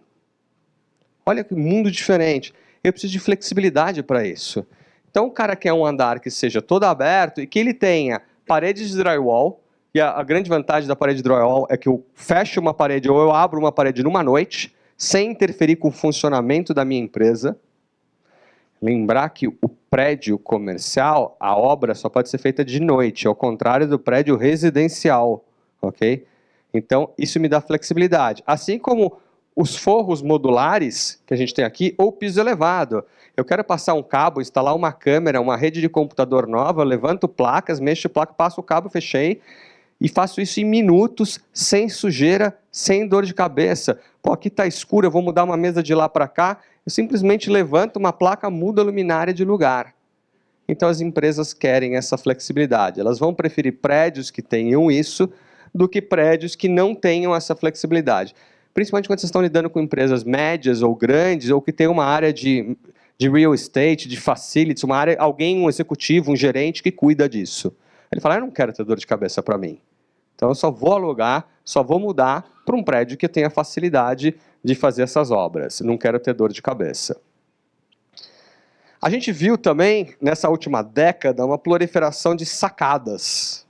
Olha que mundo diferente. Eu preciso de flexibilidade para isso. Então, o cara quer um andar que seja todo aberto e que ele tenha paredes de drywall, e a grande vantagem da parede de drywall é que eu fecho uma parede ou eu abro uma parede numa noite, sem interferir com o funcionamento da minha empresa. Lembrar que o prédio comercial, a obra só pode ser feita de noite, ao contrário do prédio residencial, ok? Então, isso me dá flexibilidade. Assim como os forros modulares que a gente tem aqui, ou piso elevado. Eu quero passar um cabo, instalar uma câmera, uma rede de computador nova, levanto placas, mexo placa, passo o cabo, fechei, e faço isso em minutos, sem sujeira, sem dor de cabeça. Pô, aqui está escuro, eu vou mudar uma mesa de lá para cá, eu simplesmente levanto uma placa, mudo a luminária de lugar. Então as empresas querem essa flexibilidade. Elas vão preferir prédios que tenham isso do que prédios que não tenham essa flexibilidade. Principalmente quando vocês estão lidando com empresas médias ou grandes, ou que tem uma área de real estate, de facilities, uma área, alguém, um executivo, um gerente que cuida disso. Ele fala, eu não quero ter dor de cabeça para mim. Então eu só vou alugar, só vou mudar para um prédio que tenha facilidade de fazer essas obras. Não quero ter dor de cabeça. A gente viu também, nessa última década, uma proliferação de sacadas.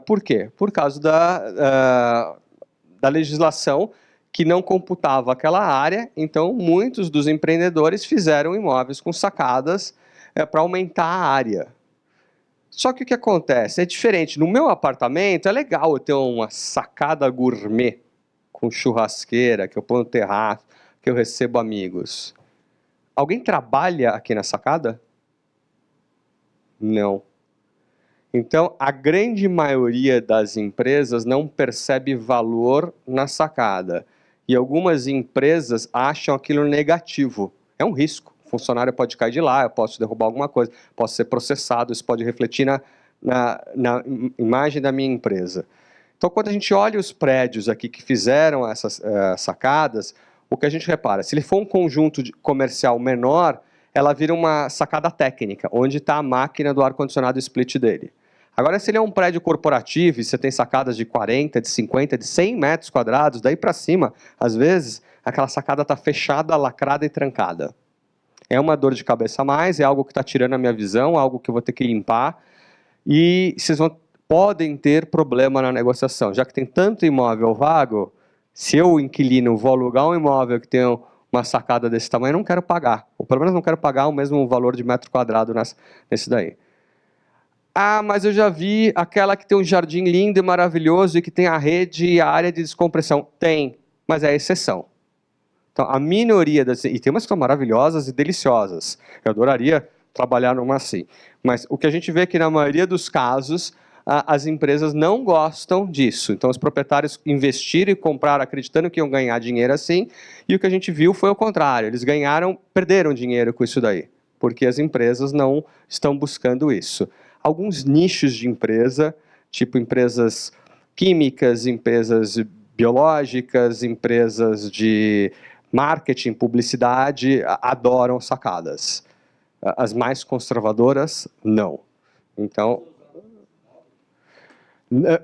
Por quê? Por causa da legislação que não computava aquela área, então muitos dos empreendedores fizeram imóveis com sacadas para aumentar a área. Só que o que acontece? É diferente. No meu apartamento, é legal eu ter uma sacada gourmet, com churrasqueira, que eu ponho no terraço, que eu recebo amigos. Alguém trabalha aqui na sacada? Não. Então, a grande maioria das empresas não percebe valor na sacada. E algumas empresas acham aquilo negativo. É um risco. O funcionário pode cair de lá, eu posso derrubar alguma coisa, posso ser processado, isso pode refletir na imagem da minha empresa. Então, quando a gente olha os prédios aqui que fizeram essas sacadas, o que a gente repara, se ele for um conjunto comercial menor, ela vira uma sacada técnica, onde está a máquina do ar-condicionado split dele. Agora, se ele é um prédio corporativo e você tem sacadas de 40, de 50, de 100 metros quadrados, daí para cima, às vezes, aquela sacada está fechada, lacrada e trancada. É uma dor de cabeça a mais, é algo que está tirando a minha visão, algo que eu vou ter que limpar, e vocês podem ter problema na negociação. Já que tem tanto imóvel vago, se eu, inquilino, vou alugar um imóvel que tem uma sacada desse tamanho, eu não quero pagar. Ou pelo menos não quero pagar o mesmo valor de metro quadrado nesse daí. Ah, mas eu já vi aquela que tem um jardim lindo e maravilhoso e que tem a rede e a área de descompressão. Tem, mas é exceção. Então, a minoria das... E tem umas que são maravilhosas e deliciosas. Eu adoraria trabalhar numa assim. Mas o que a gente vê é que, na maioria dos casos, as empresas não gostam disso. Então, os proprietários investiram e compraram acreditando que iam ganhar dinheiro assim, e o que a gente viu foi o contrário. Eles perderam dinheiro com isso daí, porque as empresas não estão buscando isso. Alguns nichos de empresa, tipo empresas químicas, empresas biológicas, empresas de marketing, publicidade, adoram sacadas. As mais conservadoras, não. Então,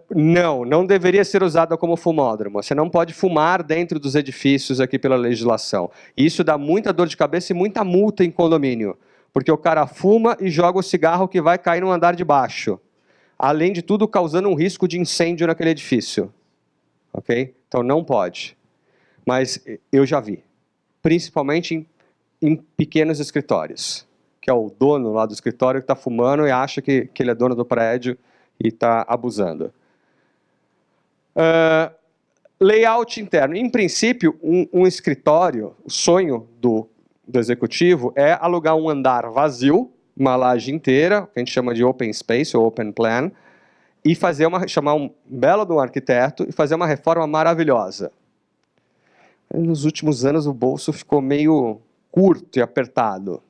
não deveria ser usada como fumódromo. Você não pode fumar dentro dos edifícios aqui pela legislação. Isso dá muita dor de cabeça e muita multa em condomínio, porque o cara fuma e joga o cigarro que vai cair no andar de baixo. Além de tudo, causando um risco de incêndio naquele edifício. Ok? Então, não pode. Mas eu já vi. Principalmente em pequenos escritórios, que é o dono lá do escritório que está fumando e acha que ele é dono do prédio e está abusando. Layout interno. Em princípio, um escritório, o sonho do executivo é alugar um andar vazio, uma laje inteira, que a gente chama de open space ou open plan, e chamar um belo de um arquiteto e fazer uma reforma maravilhosa. Nos últimos anos, o bolso ficou meio curto e apertado.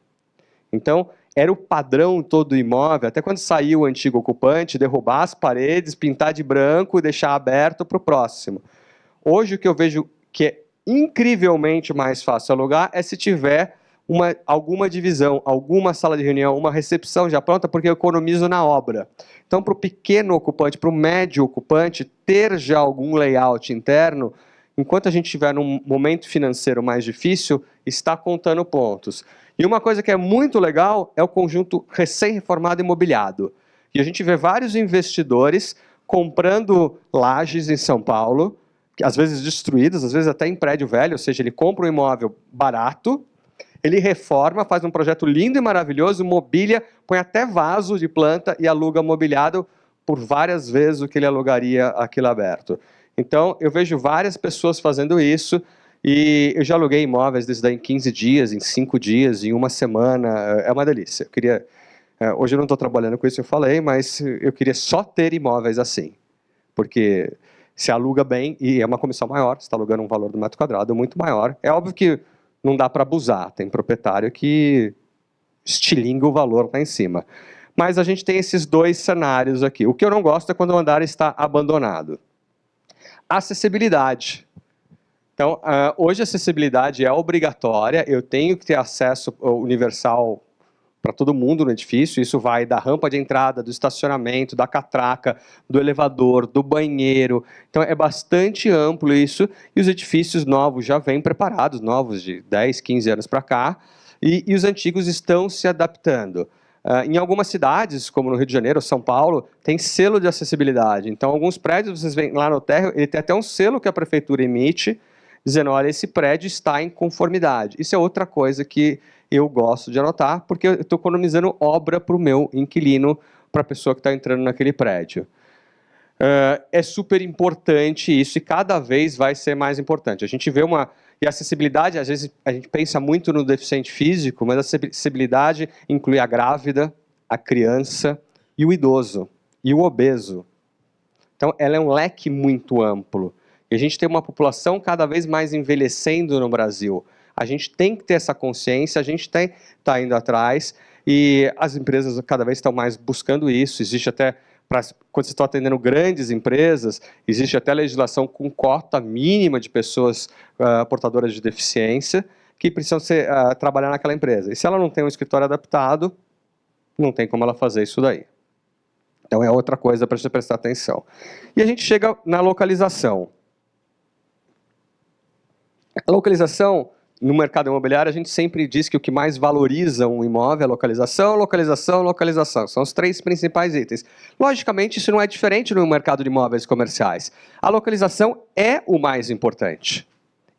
Então, era o padrão todo do imóvel, até quando saiu o antigo ocupante, derrubar as paredes, pintar de branco e deixar aberto para o próximo. Hoje, o que eu vejo que é incrivelmente mais fácil alugar é se tiver alguma divisão, alguma sala de reunião, uma recepção já pronta, porque eu economizo na obra. Então, para o pequeno ocupante, para o médio ocupante, ter já algum layout interno, enquanto a gente estiver num momento financeiro mais difícil, está contando pontos. E uma coisa que é muito legal é o conjunto recém-reformado imobiliado. E a gente vê vários investidores comprando lajes em São Paulo, que às vezes destruídas, às vezes até em prédio velho, ou seja, ele compra um imóvel barato, ele reforma, faz um projeto lindo e maravilhoso, mobília, põe até vaso de planta e aluga mobiliado por várias vezes o que ele alugaria aquilo aberto. Então, eu vejo várias pessoas fazendo isso, e eu já aluguei imóveis desde daí em 15 dias, em 5 dias, em uma semana, é uma delícia. Hoje eu não estou trabalhando com isso, eu falei, mas eu queria só ter imóveis assim, porque se aluga bem e é uma comissão maior, você está alugando um valor do metro quadrado muito maior. É óbvio que não dá para abusar, tem proprietário que estilinga o valor lá em cima. Mas a gente tem esses dois cenários aqui. O que eu não gosto é quando o andar está abandonado. Acessibilidade. Então, hoje a acessibilidade é obrigatória, eu tenho que ter acesso universal para todo mundo no edifício, isso vai da rampa de entrada, do estacionamento, da catraca, do elevador, do banheiro, então é bastante amplo isso, e os edifícios novos já vêm preparados, novos de 10, 15 anos para cá, e os antigos estão se adaptando. Em algumas cidades, como no Rio de Janeiro, São Paulo, tem selo de acessibilidade, então alguns prédios, vocês veem lá no térreo, ele tem até um selo que a prefeitura emite, dizendo, olha, esse prédio está em conformidade. Isso é outra coisa que eu gosto de anotar, porque eu estou economizando obra para o meu inquilino, para a pessoa que está entrando naquele prédio. É super importante isso e cada vez vai ser mais importante. A gente vê E a acessibilidade, às vezes, a gente pensa muito no deficiente físico, mas a acessibilidade inclui a grávida, a criança e o idoso, e o obeso. Então, ela é um leque muito amplo. E a gente tem uma população cada vez mais envelhecendo no Brasil. A gente tem que ter essa consciência, a gente está indo atrás, e as empresas cada vez estão mais buscando isso. Existe até, quando você está atendendo grandes empresas, existe até legislação com cota mínima de pessoas portadoras de deficiência, que precisam trabalhar naquela empresa. E se ela não tem um escritório adaptado, não tem como ela fazer isso daí. Então é outra coisa para você prestar atenção. E a gente chega na localização. A localização, no mercado imobiliário, a gente sempre diz que o que mais valoriza um imóvel é a localização, localização, localização. São os 3 principais itens. Logicamente, isso não é diferente no mercado de imóveis comerciais. A localização é o mais importante.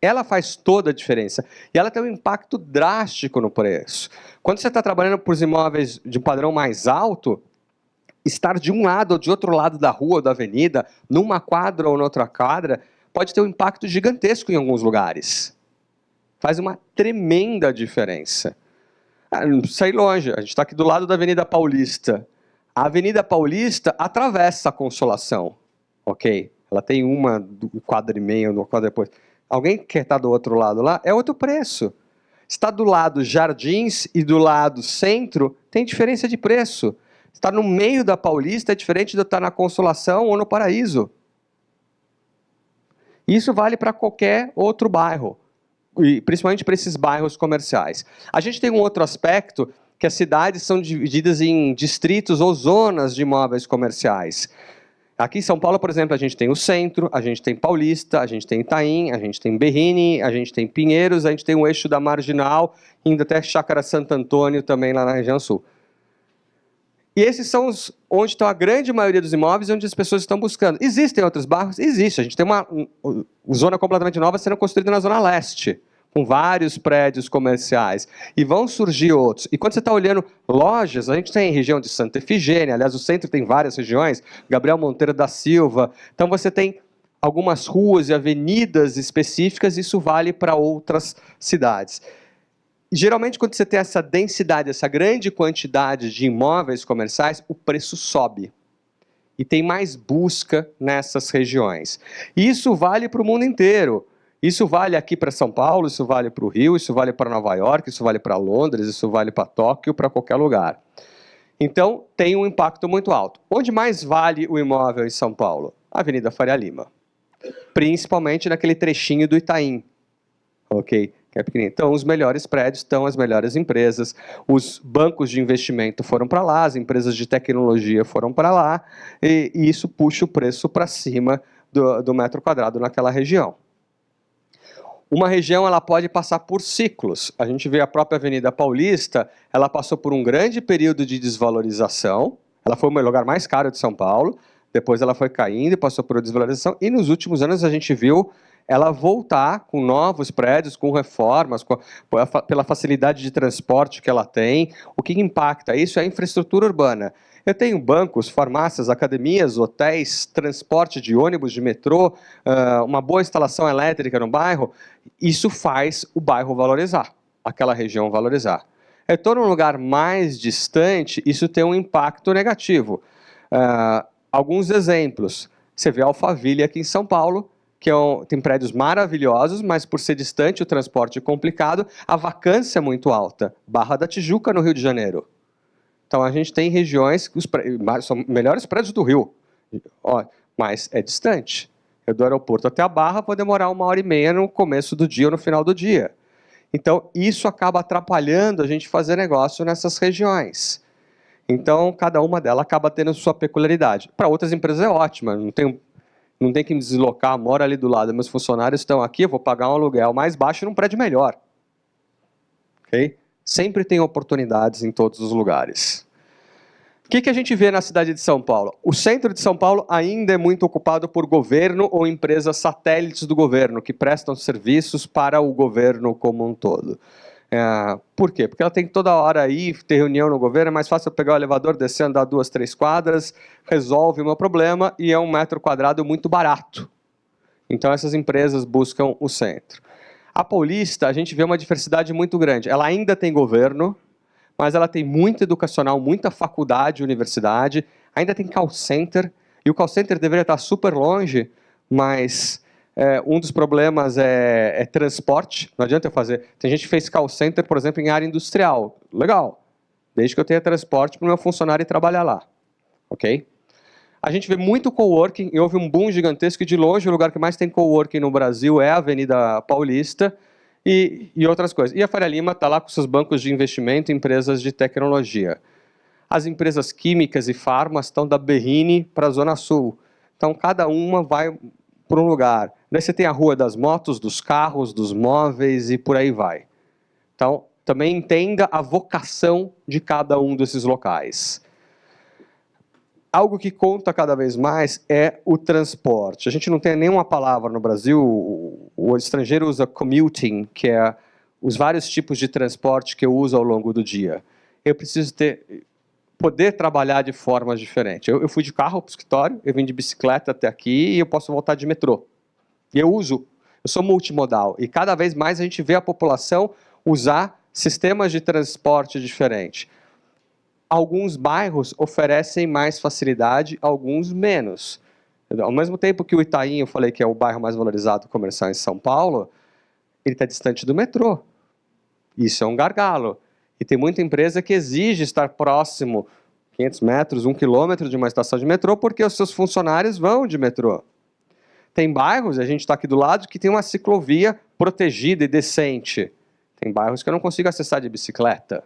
Ela faz toda a diferença. E ela tem um impacto drástico no preço. Quando você está trabalhando por imóveis de um padrão mais alto, estar de um lado ou de outro lado da rua ou da avenida, numa quadra ou noutra quadra, pode ter um impacto gigantesco em alguns lugares. Faz uma tremenda diferença. Não precisa sair longe, a gente está aqui do lado da Avenida Paulista. A Avenida Paulista atravessa a Consolação, ok? Ela tem uma quadra e meia, uma quadra depois. Alguém que está do outro lado lá, é outro preço. Está do lado Jardins e do lado Centro, tem diferença de preço. Está no meio da Paulista é diferente de estar na Consolação ou no Paraíso. Isso vale para qualquer outro bairro, e principalmente para esses bairros comerciais. A gente tem um outro aspecto, que as cidades são divididas em distritos ou zonas de imóveis comerciais. Aqui em São Paulo, por exemplo, a gente tem o Centro, a gente tem Paulista, a gente tem Itaim, a gente tem Berrini, a gente tem Pinheiros, a gente tem o eixo da Marginal, indo até Chácara Santo Antônio, também lá na região sul. E esses são onde estão a grande maioria dos imóveis, onde as pessoas estão buscando. Existem outros bairros? Existe. A gente tem uma zona completamente nova sendo construída na Zona Leste, com vários prédios comerciais. E vão surgir outros. E quando você está olhando lojas, a gente tem região de Santa Efigênia, aliás, o centro tem várias regiões, Gabriel Monteiro da Silva. Então você tem algumas ruas e avenidas específicas, isso vale para outras cidades. Geralmente, quando você tem essa densidade, essa grande quantidade de imóveis comerciais, o preço sobe. E tem mais busca nessas regiões. E isso vale para o mundo inteiro. Isso vale aqui para São Paulo, isso vale para o Rio, isso vale para Nova York, isso vale para Londres, isso vale para Tóquio, para qualquer lugar. Então, tem um impacto muito alto. Onde mais vale o imóvel em São Paulo? Avenida Faria Lima. Principalmente naquele trechinho do Itaim. Ok? Que é pequenininho. Então, os melhores prédios estão as melhores empresas, os bancos de investimento foram para lá, as empresas de tecnologia foram para lá, e isso puxa o preço para cima do metro quadrado naquela região. Uma região ela pode passar por ciclos. A gente vê a própria Avenida Paulista, ela passou por um grande período de desvalorização, ela foi o lugar mais caro de São Paulo, depois ela foi caindo e passou por desvalorização, e nos últimos anos a gente viu ela voltar com novos prédios, com reformas, pela facilidade de transporte que ela tem. O que impacta isso é a infraestrutura urbana. Eu tenho bancos, farmácias, academias, hotéis, transporte de ônibus, de metrô, uma boa instalação elétrica no bairro. Isso faz o bairro valorizar, aquela região valorizar. Eu estou num lugar mais distante, isso tem um impacto negativo. Alguns exemplos. Você vê Alphaville aqui em São Paulo, que tem prédios maravilhosos, mas por ser distante, o transporte é complicado, a vacância é muito alta. Barra da Tijuca, no Rio de Janeiro. Então, a gente tem regiões que são melhores prédios do Rio, mas é distante. Eu do aeroporto até a Barra vou demorar 1h30 no começo do dia ou no final do dia. Então, isso acaba atrapalhando a gente fazer negócio nessas regiões. Então, cada uma delas acaba tendo sua peculiaridade. Para outras empresas é ótima, não tem que me deslocar, moro ali do lado, meus funcionários estão aqui, eu vou pagar um aluguel mais baixo num prédio melhor. Okay? Sempre tem oportunidades em todos os lugares. O que a gente vê na cidade de São Paulo? O centro de São Paulo ainda é muito ocupado por governo ou empresas satélites do governo, que prestam serviços para o governo como um todo. Por quê? Porque ela tem que toda hora ir, ter reunião no governo, é mais fácil eu pegar o elevador, descer, andar 2, 3 quadras, resolve o meu problema e é um metro quadrado muito barato. Então essas empresas buscam o centro. A Paulista, a gente vê uma diversidade muito grande. Ela ainda tem governo, mas ela tem muito educacional, muita faculdade, universidade, ainda tem call center, e o call center deveria estar super longe, mas um dos problemas é transporte, não adianta eu fazer. Tem gente que fez call center, por exemplo, em área industrial. Legal, desde que eu tenha transporte para o meu funcionário ir trabalhar lá. Ok? A gente vê muito coworking, e houve um boom gigantesco, e de longe o lugar que mais tem coworking no Brasil é a Avenida Paulista, e outras coisas. E a Faria Lima está lá com seus bancos de investimento em empresas de tecnologia. As empresas químicas e farmas estão da Berrini para a Zona Sul. Então, cada uma vai para um lugar. Daí você tem a rua das motos, dos carros, dos móveis e por aí vai. Então, também entenda a vocação de cada um desses locais. Algo que conta cada vez mais é o transporte. A gente não tem nenhuma palavra no Brasil, o estrangeiro usa commuting, que é os vários tipos de transporte que eu uso ao longo do dia. Eu preciso poder trabalhar de formas diferentes. Eu fui de carro para o escritório, eu vim de bicicleta até aqui e eu posso voltar de metrô. E eu sou multimodal. E cada vez mais a gente vê a população usar sistemas de transporte diferentes. Alguns bairros oferecem mais facilidade, alguns menos. Ao mesmo tempo que o Itaim, eu falei que é o bairro mais valorizado comercial em São Paulo, ele está distante do metrô. Isso é um gargalo. E tem muita empresa que exige estar próximo, 500 metros, 1 quilômetro de uma estação de metrô, porque os seus funcionários vão de metrô. Tem bairros, a gente está aqui do lado, que tem uma ciclovia protegida e decente. Tem bairros que eu não consigo acessar de bicicleta.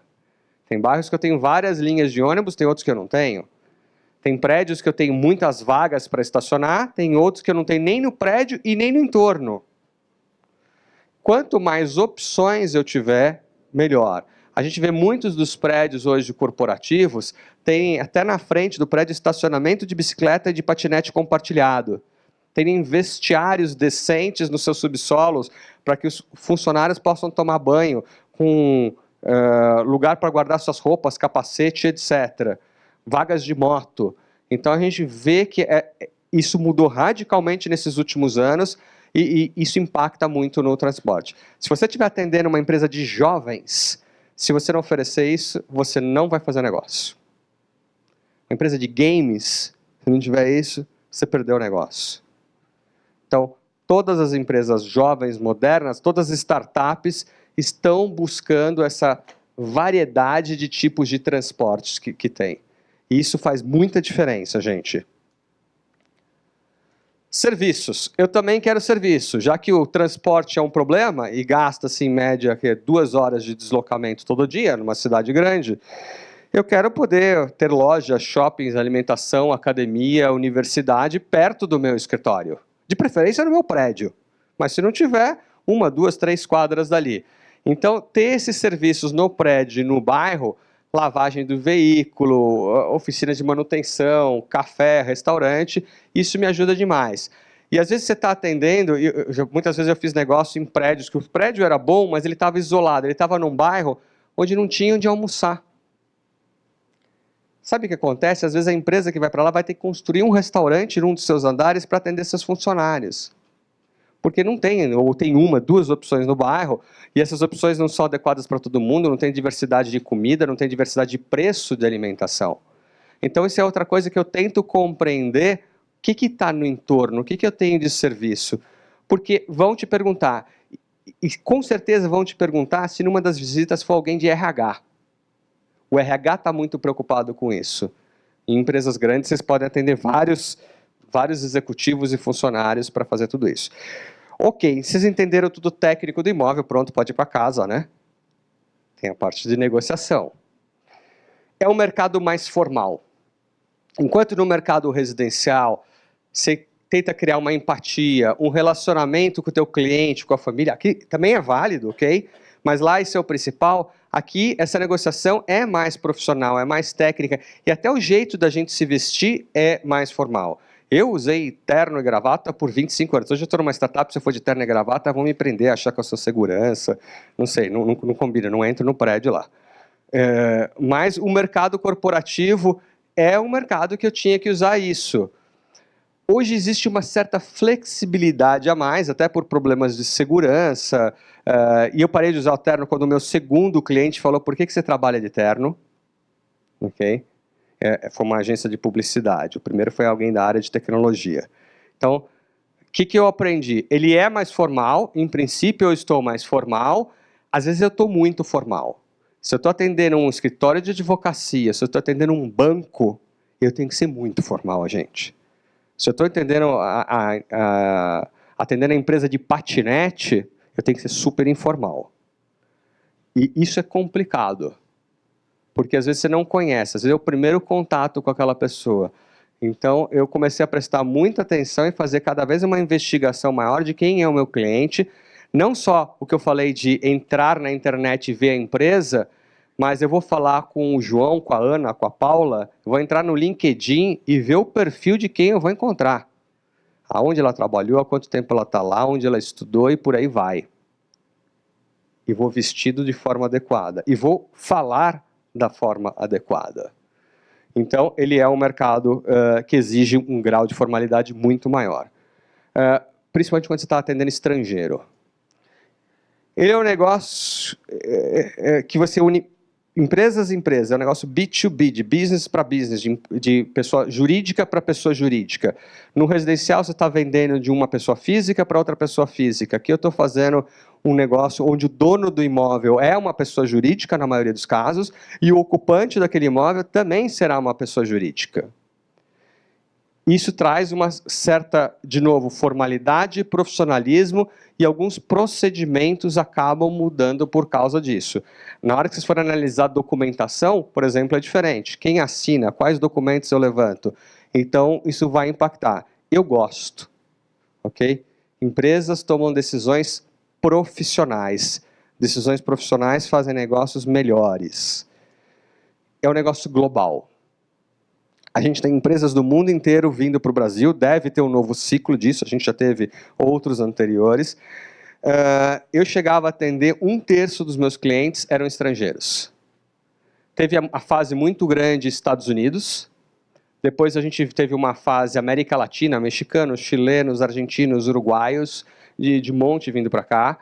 Tem bairros que eu tenho várias linhas de ônibus, tem outros que eu não tenho. Tem prédios que eu tenho muitas vagas para estacionar, tem outros que eu não tenho nem no prédio e nem no entorno. Quanto mais opções eu tiver, melhor. A gente vê muitos dos prédios hoje corporativos, tem até na frente do prédio estacionamento de bicicleta e de patinete compartilhado. Tem vestiários decentes nos seus subsolos para que os funcionários possam tomar banho com lugar para guardar suas roupas, capacete, etc. Vagas de moto. Então a gente vê que isso mudou radicalmente nesses últimos anos e isso impacta muito no transporte. Se você estiver atendendo uma empresa de jovens, se você não oferecer isso, você não vai fazer negócio. Uma empresa de games, se não tiver isso, você perdeu o negócio. Então, todas as empresas jovens, modernas, todas as startups estão buscando essa variedade de tipos de transportes que tem. E isso faz muita diferença, gente. Serviços. Eu também quero serviço. Já que o transporte é um problema e gasta-se em média 2 horas de deslocamento todo dia numa cidade grande, eu quero poder ter lojas, shoppings, alimentação, academia, universidade perto do meu escritório. De preferência no meu prédio. Mas se não tiver, 1, 2, 3 quadras dali. Então, ter esses serviços no prédio e no bairro, lavagem do veículo, oficina de manutenção, café, restaurante, isso me ajuda demais. E às vezes você está atendendo, muitas vezes eu fiz negócio em prédios, que o prédio era bom, mas ele estava isolado, ele estava num bairro onde não tinha onde almoçar. Sabe o que acontece? Às vezes a empresa que vai para lá vai ter que construir um restaurante num dos seus andares para atender seus funcionários. Porque não tem, ou tem 1, 2 opções no bairro, e essas opções não são adequadas para todo mundo, não tem diversidade de comida, não tem diversidade de preço de alimentação. Então isso é outra coisa que eu tento compreender, o que está no entorno, o que eu tenho de serviço. Porque vão te perguntar, e com certeza vão te perguntar se numa das visitas for alguém de RH. O RH está muito preocupado com isso. Em empresas grandes, vocês podem atender vários executivos e funcionários para fazer tudo isso. Ok, vocês entenderam tudo técnico do imóvel, pronto, pode ir para casa, né? Tem a parte de negociação. É um mercado mais formal. Enquanto no mercado residencial, você tenta criar uma empatia, um relacionamento com o teu cliente, com a família, aqui também é válido, ok? Mas lá esse é o principal. Aqui, essa negociação é mais profissional, é mais técnica, e até o jeito da gente se vestir é mais formal. Eu usei terno e gravata por 25 anos. Hoje eu estou numa startup, se eu for de terno e gravata, vão me prender, achar que eu sou segurança. Não sei, não combina, não entro no prédio lá. Mas o mercado corporativo é um mercado que eu tinha que usar isso. Hoje existe uma certa flexibilidade a mais, até por problemas de segurança, e eu parei de usar o terno quando o meu segundo cliente falou, por que você trabalha de terno? Ok? Foi uma agência de publicidade, o primeiro foi alguém da área de tecnologia. Então, o que eu aprendi? Ele é mais formal, em princípio eu estou mais formal, às vezes eu estou muito formal. Se eu estou atendendo um escritório de advocacia, se eu estou atendendo um banco, eu tenho que ser muito formal, gente. Se eu estou atendendo a empresa de patinete, eu tenho que ser super informal. E isso é complicado, porque às vezes você não conhece, às vezes é o primeiro contato com aquela pessoa. Então, eu comecei a prestar muita atenção e fazer cada vez uma investigação maior de quem é o meu cliente, não só o que eu falei de entrar na internet e ver a empresa, mas eu vou falar com o João, com a Ana, com a Paula, eu vou entrar no LinkedIn e ver o perfil de quem eu vou encontrar. Aonde ela trabalhou, há quanto tempo ela está lá, onde ela estudou e por aí vai. E vou vestido de forma adequada. E vou falar da forma adequada. Então, ele é um mercado que exige um grau de formalidade muito maior. Principalmente quando você está atendendo estrangeiro. Ele é um negócio que você une empresas a empresas, é um negócio B2B, de business para business, de pessoa jurídica para pessoa jurídica. No residencial, você está vendendo de uma pessoa física para outra pessoa física. Aqui eu estou fazendo um negócio onde o dono do imóvel é uma pessoa jurídica, na maioria dos casos, e o ocupante daquele imóvel também será uma pessoa jurídica. Isso traz uma certa, de novo, formalidade, profissionalismo, e alguns procedimentos acabam mudando por causa disso. Na hora que vocês forem analisar a documentação, por exemplo, é diferente. Quem assina, quais documentos eu levanto? Então, isso vai impactar. Eu gosto, ok? Empresas tomam decisões profissionais. Decisões profissionais fazem negócios melhores. É um negócio global. A gente tem empresas do mundo inteiro vindo para o Brasil, deve ter um novo ciclo disso, a gente já teve outros anteriores. Eu chegava a atender 1/3 dos meus clientes eram estrangeiros. Teve a fase muito grande Estados Unidos, depois a gente teve uma fase América Latina, mexicanos, chilenos, argentinos, uruguaios, de monte vindo para cá.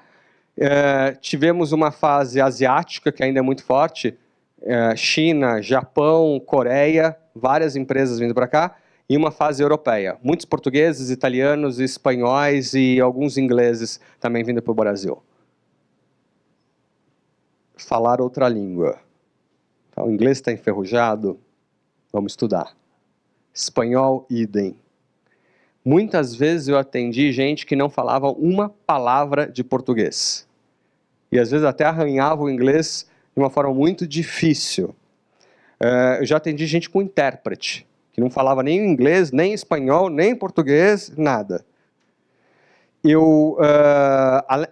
Tivemos uma fase asiática, que ainda é muito forte, China, Japão, Coreia, várias empresas vindo para cá, e uma fase europeia. Muitos portugueses, italianos, espanhóis e alguns ingleses também vindo para o Brasil. Falar outra língua. Então, o inglês está enferrujado? Vamos estudar. Espanhol, idem. Muitas vezes eu atendi gente que não falava uma palavra de português. E às vezes até arranhava o inglês de uma forma muito difícil. Eu já atendi gente com intérprete, que não falava nem inglês, nem espanhol, nem português, nada.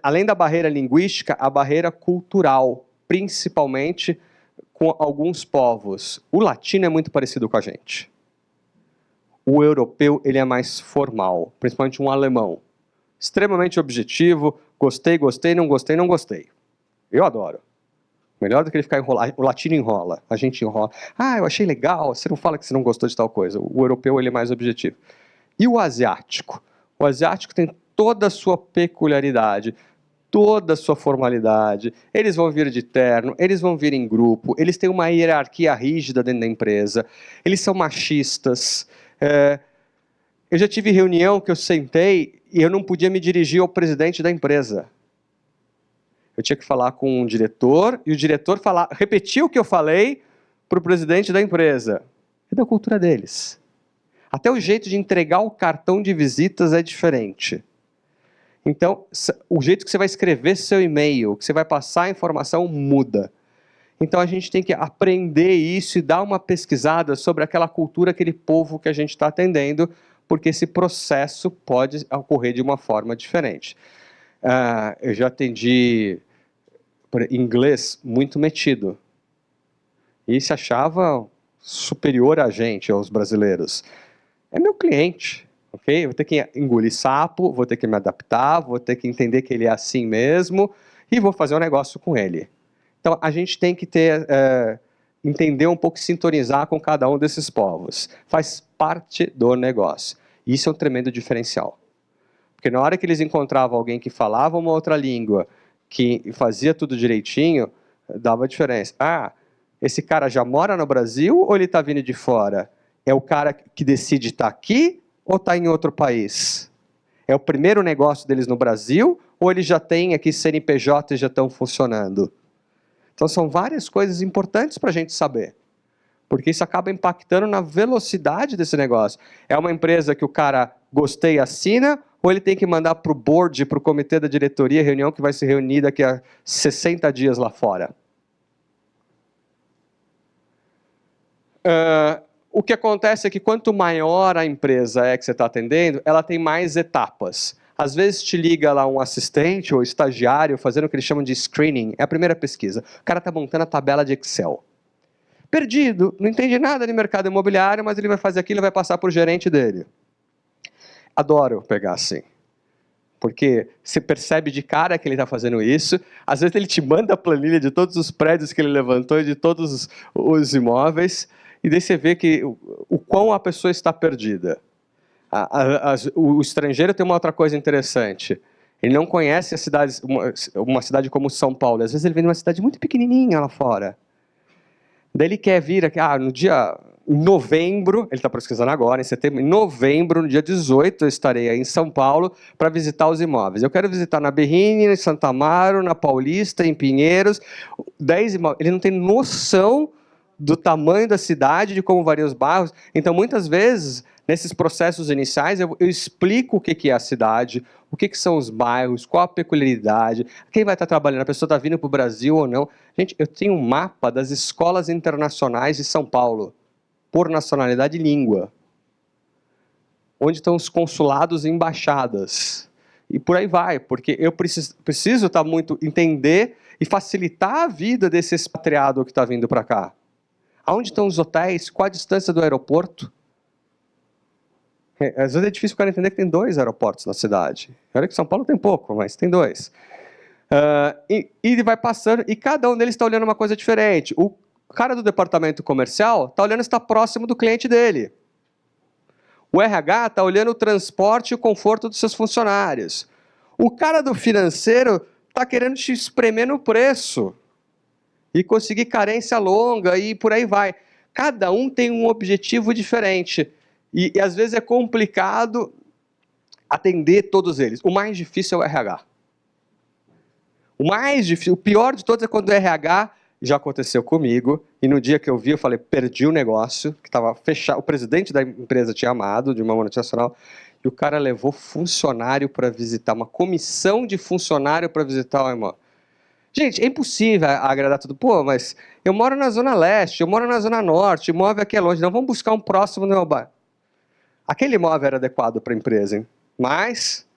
Além da barreira linguística, a barreira cultural, principalmente com alguns povos. O latino é muito parecido com a gente. O europeu, ele é mais formal, principalmente um alemão. Extremamente objetivo, gostei, gostei, não gostei, não gostei. Eu adoro. Melhor do que ele ficar enrolado. O latino enrola, a gente enrola. Ah, eu achei legal, você não fala que você não gostou de tal coisa. O europeu, ele é mais objetivo. E o asiático? O asiático tem toda a sua peculiaridade, toda a sua formalidade. Eles vão vir de terno, eles vão vir em grupo, eles têm uma hierarquia rígida dentro da empresa, eles são machistas. Eu já tive reunião que eu sentei e eu não podia me dirigir ao presidente da empresa. Eu tinha que falar com um diretor, e o diretor repetia o que eu falei para o presidente da empresa. É da cultura deles. Até o jeito de entregar o cartão de visitas é diferente. Então, o jeito que você vai escrever seu e-mail, que você vai passar a informação, muda. Então, a gente tem que aprender isso e dar uma pesquisada sobre aquela cultura, aquele povo que a gente está atendendo, porque esse processo pode ocorrer de uma forma diferente. Eu já atendi inglês muito metido. E se achava superior a gente, aos brasileiros. É meu cliente, ok? Vou ter que engolir sapo, vou ter que me adaptar, vou ter que entender que ele é assim mesmo e vou fazer um negócio com ele. Então, a gente tem que entender um pouco, sintonizar com cada um desses povos. Faz parte do negócio. Isso é um tremendo diferencial. Porque na hora que eles encontravam alguém que falava uma outra língua, que fazia tudo direitinho, dava diferença. Esse cara já mora no Brasil ou ele está vindo de fora? É o cara que decide estar aqui ou está em outro país? É o primeiro negócio deles no Brasil ou eles já têm aqui CNPJ e já estão funcionando? Então são várias coisas importantes para a gente saber. Porque isso acaba impactando na velocidade desse negócio. É uma empresa que o cara gostei, assina, ou ele tem que mandar para o board, para o comitê da diretoria, reunião que vai se reunir daqui a 60 dias lá fora? O que acontece é que quanto maior a empresa é que você está atendendo, ela tem mais etapas. Às vezes te liga lá um assistente ou estagiário fazendo o que eles chamam de screening, é a primeira pesquisa. O cara está montando a tabela de Excel. Perdido, não entende nada de mercado imobiliário, mas ele vai fazer aquilo e vai passar para o gerente dele. Adoro pegar assim. Porque você percebe de cara que ele está fazendo isso. Às vezes ele te manda a planilha de todos os prédios que ele levantou e de todos os imóveis. E daí você vê que o quão a pessoa está perdida. O estrangeiro tem uma outra coisa interessante. Ele não conhece a cidade, uma cidade como São Paulo. Às vezes ele vem de uma cidade muito pequenininha lá fora. Daí ele quer vir aqui, no dia... Em novembro, ele está pesquisando agora, em setembro, em novembro, no dia 18, eu estarei aí em São Paulo para visitar os imóveis. Eu quero visitar na Berrini, em Santa Amaro, na Paulista, em Pinheiros, 10 imóveis. Ele não tem noção do tamanho da cidade, de como variam os bairros. Então, muitas vezes, nesses processos iniciais, eu explico o que é a cidade, o que são os bairros, qual a peculiaridade, quem vai estar trabalhando, a pessoa está vindo para o Brasil ou não. Gente, eu tenho um mapa das escolas internacionais de São Paulo, por nacionalidade e língua, onde estão os consulados e embaixadas, e por aí vai, porque eu preciso estar muito, entender e facilitar a vida desse expatriado que está vindo para cá. Aonde estão os hotéis, qual a distância do aeroporto? Às vezes é difícil o cara entender que tem 2 aeroportos na cidade. Olha que São Paulo tem pouco, mas tem 2. E ele vai passando, e cada um deles está olhando uma coisa diferente. O cara do departamento comercial está olhando se está próximo do cliente dele. O RH está olhando o transporte e o conforto dos seus funcionários. O cara do financeiro está querendo te espremer no preço e conseguir carência longa e por aí vai. Cada um tem um objetivo diferente e às vezes é complicado atender todos eles. O mais difícil é o RH. O pior de todos é quando o RH... Já aconteceu comigo, e no dia que eu vi, eu falei, perdi o negócio, que estava fechado, o presidente da empresa tinha amado, de uma multinacional, e o cara levou funcionário para visitar, uma comissão de funcionário para visitar o imóvel. Gente, é impossível agradar tudo. Pô, mas eu moro na Zona Leste, eu moro na Zona Norte, o imóvel aqui é longe, não, vamos buscar um próximo no meu bairro. Aquele imóvel era adequado para a empresa, hein? Mas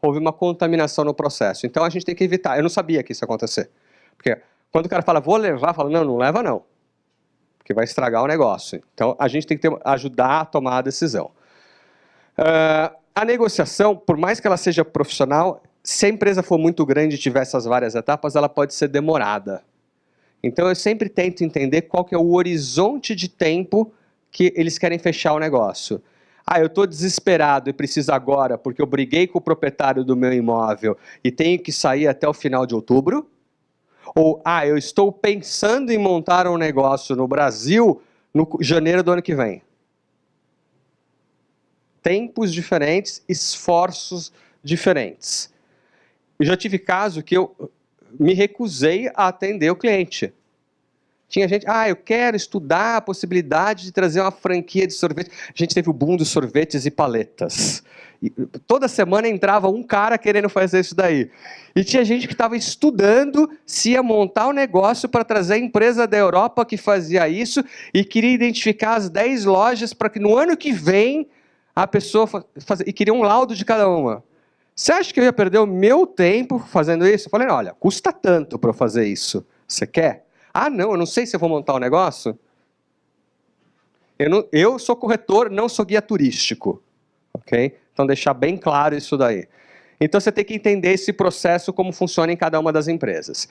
houve uma contaminação no processo, então a gente tem que evitar. Eu não sabia que isso ia acontecer, porque... Quando o cara fala, vou levar, fala, não, não leva não, porque vai estragar o negócio. Então, a gente tem que ajudar a tomar a decisão. A negociação, por mais que ela seja profissional, se a empresa for muito grande e tiver essas várias etapas, ela pode ser demorada. Então, eu sempre tento entender qual que é o horizonte de tempo que eles querem fechar o negócio. Eu estou desesperado e preciso agora, porque eu briguei com o proprietário do meu imóvel e tenho que sair até o final de outubro. Ou, eu estou pensando em montar um negócio no Brasil no janeiro do ano que vem. Tempos diferentes, esforços diferentes. Eu já tive caso que eu me recusei a atender o cliente. Tinha gente, eu quero estudar a possibilidade de trazer uma franquia de sorvete. A gente teve o boom dos sorvetes e paletas. E toda semana entrava um cara querendo fazer isso daí. E tinha gente que estava estudando se ia montar um negócio para trazer a empresa da Europa que fazia isso e queria identificar as 10 lojas para que no ano que vem a pessoa e queria um laudo de cada uma. Você acha que eu ia perder o meu tempo fazendo isso? Eu falei, olha, custa tanto para eu fazer isso. Você quer? Não, eu não sei se eu vou montar um negócio. Eu sou corretor, não sou guia turístico. Ok? Então, deixar bem claro isso daí. Então, você tem que entender esse processo, como funciona em cada uma das empresas.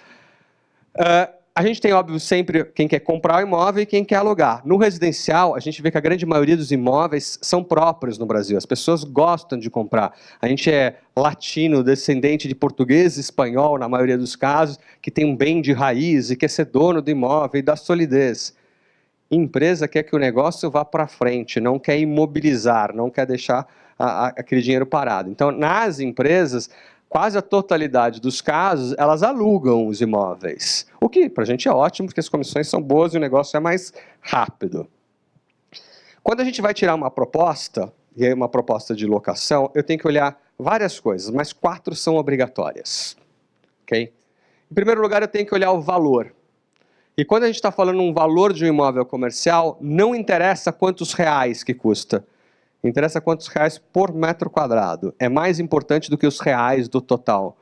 A gente tem, óbvio, sempre quem quer comprar o imóvel e quem quer alugar. No residencial, a gente vê que a grande maioria dos imóveis são próprios no Brasil. As pessoas gostam de comprar. A gente é latino, descendente de português e espanhol, na maioria dos casos, que tem um bem de raiz e quer ser dono do imóvel e da solidez. Empresa quer que o negócio vá para frente, não quer imobilizar, não quer deixar aquele dinheiro parado. Então, nas empresas, quase a totalidade dos casos, elas alugam os imóveis. O que, para a gente, é ótimo, porque as comissões são boas e o negócio é mais rápido. Quando a gente vai tirar uma proposta, e aí uma proposta de locação, eu tenho que olhar várias coisas, mas 4 são obrigatórias. Okay? Em primeiro lugar, eu tenho que olhar o valor. E quando a gente está falando um valor de um imóvel comercial, não interessa quantos reais que custa. Interessa quantos reais por metro quadrado. É mais importante do que os reais do total.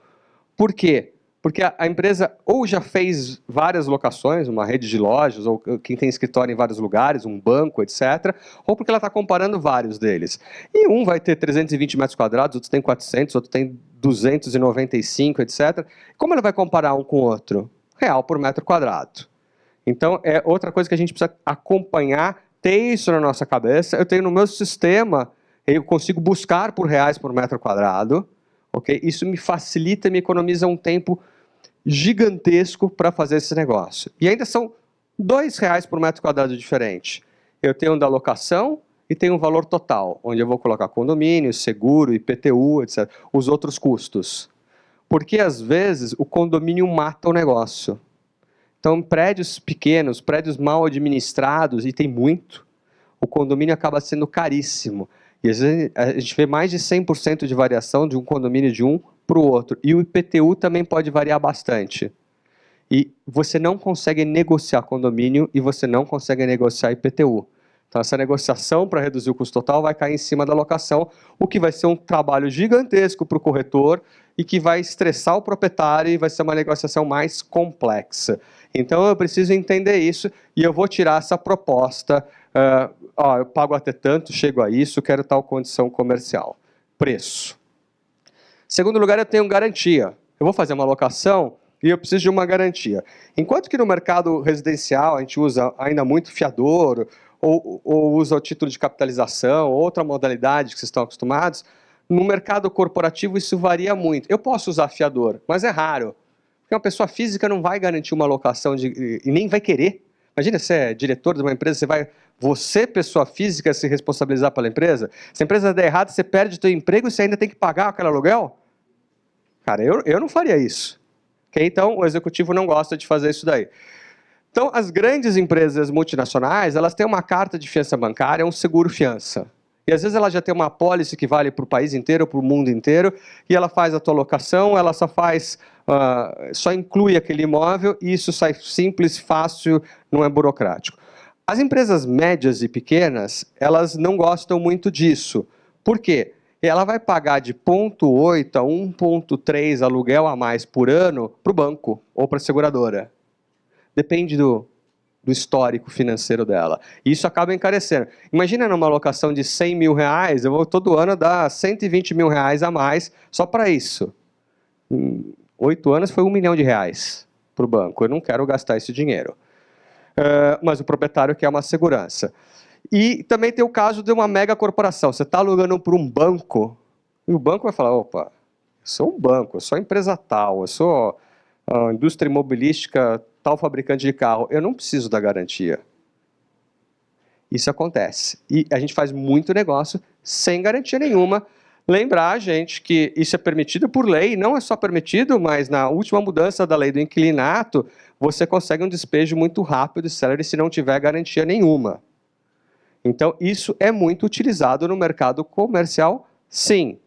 Por quê? Porque a empresa ou já fez várias locações, uma rede de lojas, ou quem tem escritório em vários lugares, um banco, etc., ou porque ela está comparando vários deles. E um vai ter 320 metros quadrados, outro tem 400, outro tem 295, etc. Como ela vai comparar um com o outro? Real por metro quadrado. Então, é outra coisa que a gente precisa acompanhar, ter isso na nossa cabeça. Eu tenho no meu sistema, eu consigo buscar por reais por metro quadrado. Okay? Isso me facilita, me economiza um tempo gigantesco para fazer esse negócio. E ainda são R$2 por metro quadrado diferente. Eu tenho um da locação e tenho um valor total, onde eu vou colocar condomínio, seguro, IPTU, etc. Os outros custos. Porque, às vezes, o condomínio mata o negócio. Então, prédios pequenos, prédios mal administrados, e tem muito, o condomínio acaba sendo caríssimo. E às vezes a gente vê mais de 100% de variação de um condomínio de um para o outro. E o IPTU também pode variar bastante. E você não consegue negociar condomínio e você não consegue negociar IPTU. Então, essa negociação para reduzir o custo total vai cair em cima da locação, o que vai ser um trabalho gigantesco para o corretor e que vai estressar o proprietário e vai ser uma negociação mais complexa. Então, eu preciso entender isso e eu vou tirar essa proposta. Eu pago até tanto, chego a isso, quero tal condição comercial. Preço. Segundo lugar, eu tenho garantia. Eu vou fazer uma locação e eu preciso de uma garantia. Enquanto que no mercado residencial a gente usa ainda muito fiador, ou usa o título de capitalização, outra modalidade que vocês estão acostumados, no mercado corporativo isso varia muito. Eu posso usar fiador, mas é raro. Porque uma pessoa física não vai garantir uma locação e nem vai querer. Imagina, você é diretor de uma empresa, você, pessoa física, se responsabilizar pela empresa? Se a empresa der errado, você perde o seu emprego e você ainda tem que pagar aquele aluguel? Cara, eu não faria isso. Okay? Então, o executivo não gosta de fazer isso daí. Então, as grandes empresas multinacionais, elas têm uma carta de fiança bancária, um seguro-fiança. E às vezes ela já tem uma apólice que vale para o país inteiro, para o mundo inteiro, e ela faz a tua locação, ela só inclui aquele imóvel, e isso sai simples, fácil, não é burocrático. As empresas médias e pequenas, elas não gostam muito disso. Por quê? Ela vai pagar de 0,8 a 1,3 aluguel a mais por ano para o banco ou para a seguradora. Depende do histórico financeiro dela. E isso acaba encarecendo. Imagina numa locação de 100 mil reais, eu vou todo ano dar 120 mil reais a mais só para isso. Em 8 anos foi R$1 milhão para o banco. Eu não quero gastar esse dinheiro. Mas o proprietário quer uma segurança. E também tem o caso de uma mega corporação. Você está alugando para um banco, e o banco vai falar, opa, eu sou um banco, eu sou a empresa tal, eu sou a indústria imobilística tal fabricante de carro, eu não preciso da garantia. Isso acontece. E a gente faz muito negócio sem garantia nenhuma. Lembrar, gente, que isso é permitido por lei, não é só permitido, mas na última mudança da lei do inquilinato, você consegue um despejo muito rápido e célere se não tiver garantia nenhuma. Então, isso é muito utilizado no mercado comercial, sim.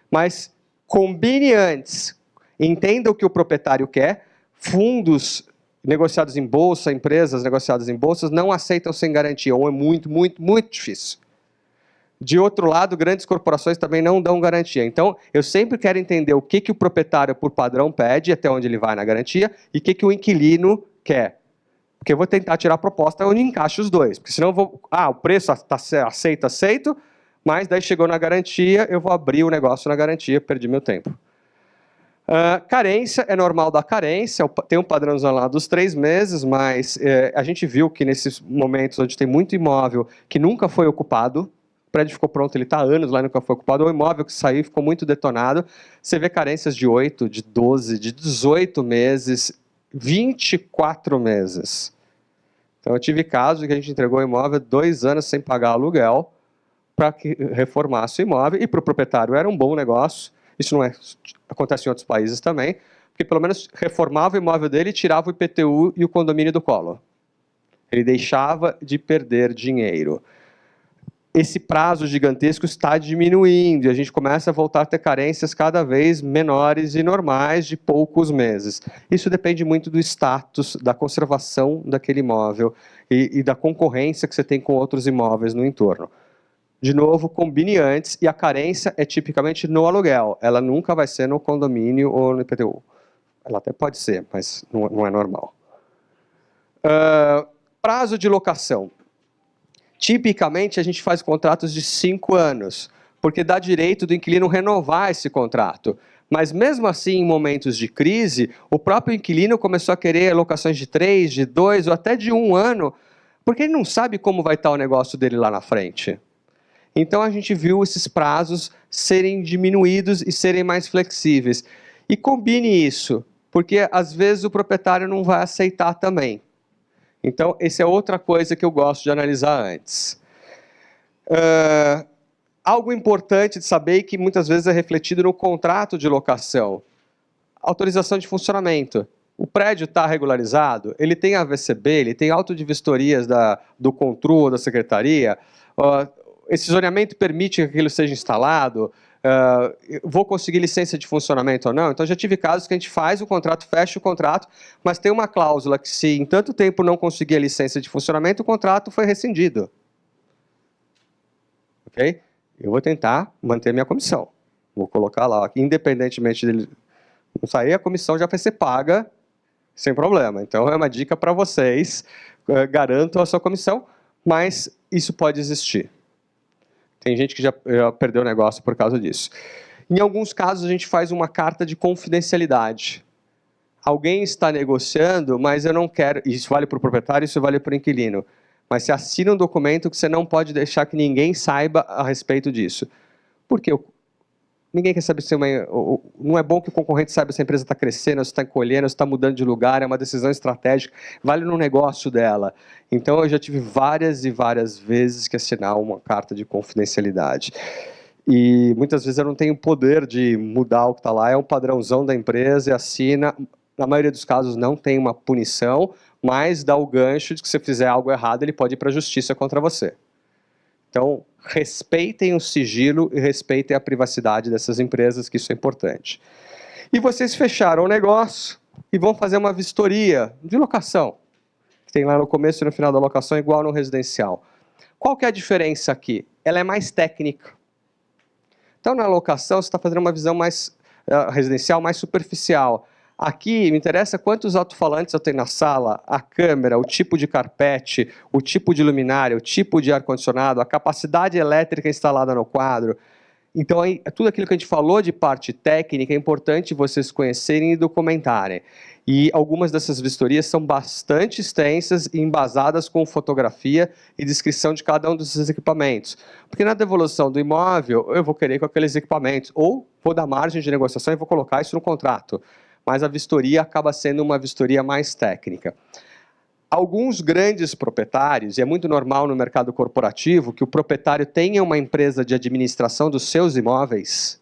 Mas combine antes, entenda o que o proprietário quer, fundos negociados em bolsa, empresas negociadas em bolsas, não aceitam sem garantia, ou é muito, muito, muito difícil. De outro lado, grandes corporações também não dão garantia. Então, eu sempre quero entender o que o proprietário, por padrão, pede, até onde ele vai na garantia, e o que o inquilino quer. Porque eu vou tentar tirar a proposta onde encaixa os dois. Porque senão eu vou... o preço está aceito, mas daí chegou na garantia, eu vou abrir o negócio na garantia, perdi meu tempo. Carência, é normal dar carência, tem um padrãozão lá dos 3 meses, mas a gente viu que nesses momentos onde tem muito imóvel que nunca foi ocupado, o prédio ficou pronto, ele está há anos lá e nunca foi ocupado, ou o imóvel que saiu ficou muito detonado, você vê carências de 8, de 12, de 18 meses, 24 meses. Então eu tive casos que a gente entregou o imóvel 2 anos sem pagar aluguel para que reformasse o imóvel, e para o proprietário era um bom negócio. Isso não acontece em outros países também, porque pelo menos reformava o imóvel dele e tirava o IPTU e o condomínio do colo. Ele deixava de perder dinheiro. esse prazo gigantesco está diminuindo e a gente começa a voltar a ter carências cada vez menores e normais de poucos meses. Isso depende muito do status, da conservação daquele imóvel e da concorrência que você tem com outros imóveis no entorno. De novo, combine antes, e a carência é tipicamente no aluguel, ela nunca vai ser no condomínio ou no IPTU. Ela até pode ser, mas não é normal. Prazo de locação. Tipicamente, a gente faz contratos de 5 anos, porque dá direito do inquilino renovar esse contrato. Mas mesmo assim, em momentos de crise, o próprio inquilino começou a querer locações de 3, de 2 ou até de 1 ano, porque ele não sabe como vai estar o negócio dele lá na frente. Então a gente viu esses prazos serem diminuídos e serem mais flexíveis. E combine isso, porque às vezes o proprietário não vai aceitar também. Então, essa é outra coisa que eu gosto de analisar antes. Algo importante de saber e que muitas vezes é refletido no contrato de locação. Autorização de funcionamento. O prédio está regularizado, ele tem AVCB, ele tem auto de vistorias do CONTRU, da secretaria, esse zoneamento permite que aquilo seja instalado, vou conseguir licença de funcionamento ou não? Então já tive casos que a gente faz o contrato, fecha o contrato, mas tem uma cláusula que se em tanto tempo não conseguir a licença de funcionamento, o contrato foi rescindido. Ok? Eu vou tentar manter minha comissão. Vou colocar lá, independentemente dele não sair, a comissão já vai ser paga sem problema. Então é uma dica para vocês, garantam a sua comissão, mas isso pode existir. Tem gente que já perdeu o negócio por causa disso. Em alguns casos, a gente faz uma carta de confidencialidade. Alguém está negociando, mas eu não quero... Isso vale para o proprietário, isso vale para o inquilino. Mas você assina um documento que você não pode deixar que ninguém saiba a respeito disso. Por quê? Ninguém quer saber se não é bom que o concorrente saiba se a empresa está crescendo, se está encolhendo, se está mudando de lugar, é uma decisão estratégica, vale no negócio dela. Então, eu já tive várias e várias vezes que assinar uma carta de confidencialidade. E muitas vezes eu não tenho poder de mudar o que está lá, é um padrãozão da empresa e assina. Na maioria dos casos não tem uma punição, mas dá o gancho de que se você fizer algo errado, ele pode ir para a justiça contra você. Então, respeitem o sigilo e respeitem a privacidade dessas empresas, que isso é importante. E vocês fecharam o negócio e vão fazer uma vistoria de locação. Tem lá no começo e no final da locação, igual no residencial. Qual que é a diferença aqui? Ela é mais técnica. Então, na locação, você está fazendo uma visão mais residencial, mais superficial. Aqui, me interessa quantos alto-falantes eu tenho na sala, a câmera, o tipo de carpete, o tipo de luminária, o tipo de ar-condicionado, a capacidade elétrica instalada no quadro. Então, aí, tudo aquilo que a gente falou de parte técnica é importante vocês conhecerem e documentarem. E algumas dessas vistorias são bastante extensas e embasadas com fotografia e descrição de cada um desses equipamentos. Porque na devolução do imóvel, eu vou querer com aqueles equipamentos, ou vou dar margem de negociação e vou colocar isso no contrato. Mas a vistoria acaba sendo uma vistoria mais técnica. Alguns grandes proprietários, e é muito normal no mercado corporativo, que o proprietário tenha uma empresa de administração dos seus imóveis.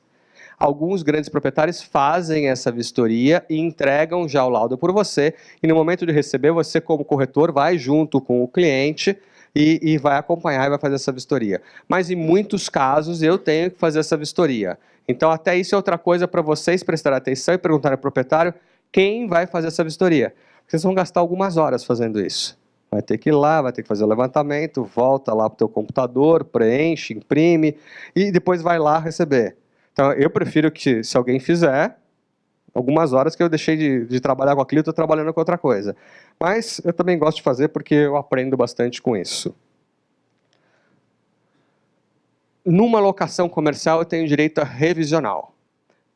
Alguns grandes proprietários fazem essa vistoria e entregam já o laudo por você, e no momento de receber, você como corretor vai junto com o cliente e vai acompanhar e vai fazer essa vistoria. Mas em muitos casos eu tenho que fazer essa vistoria. Então até isso é outra coisa para vocês prestarem atenção e perguntar ao proprietário quem vai fazer essa vistoria. Vocês vão gastar algumas horas fazendo isso. Vai ter que ir lá, vai ter que fazer o levantamento, volta lá para o teu computador, preenche, imprime e depois vai lá receber. Então eu prefiro que, se alguém fizer, algumas horas que eu deixei de trabalhar com aquilo, estou trabalhando com outra coisa. Mas eu também gosto de fazer porque eu aprendo bastante com isso. Numa locação comercial, eu tenho direito a revisional.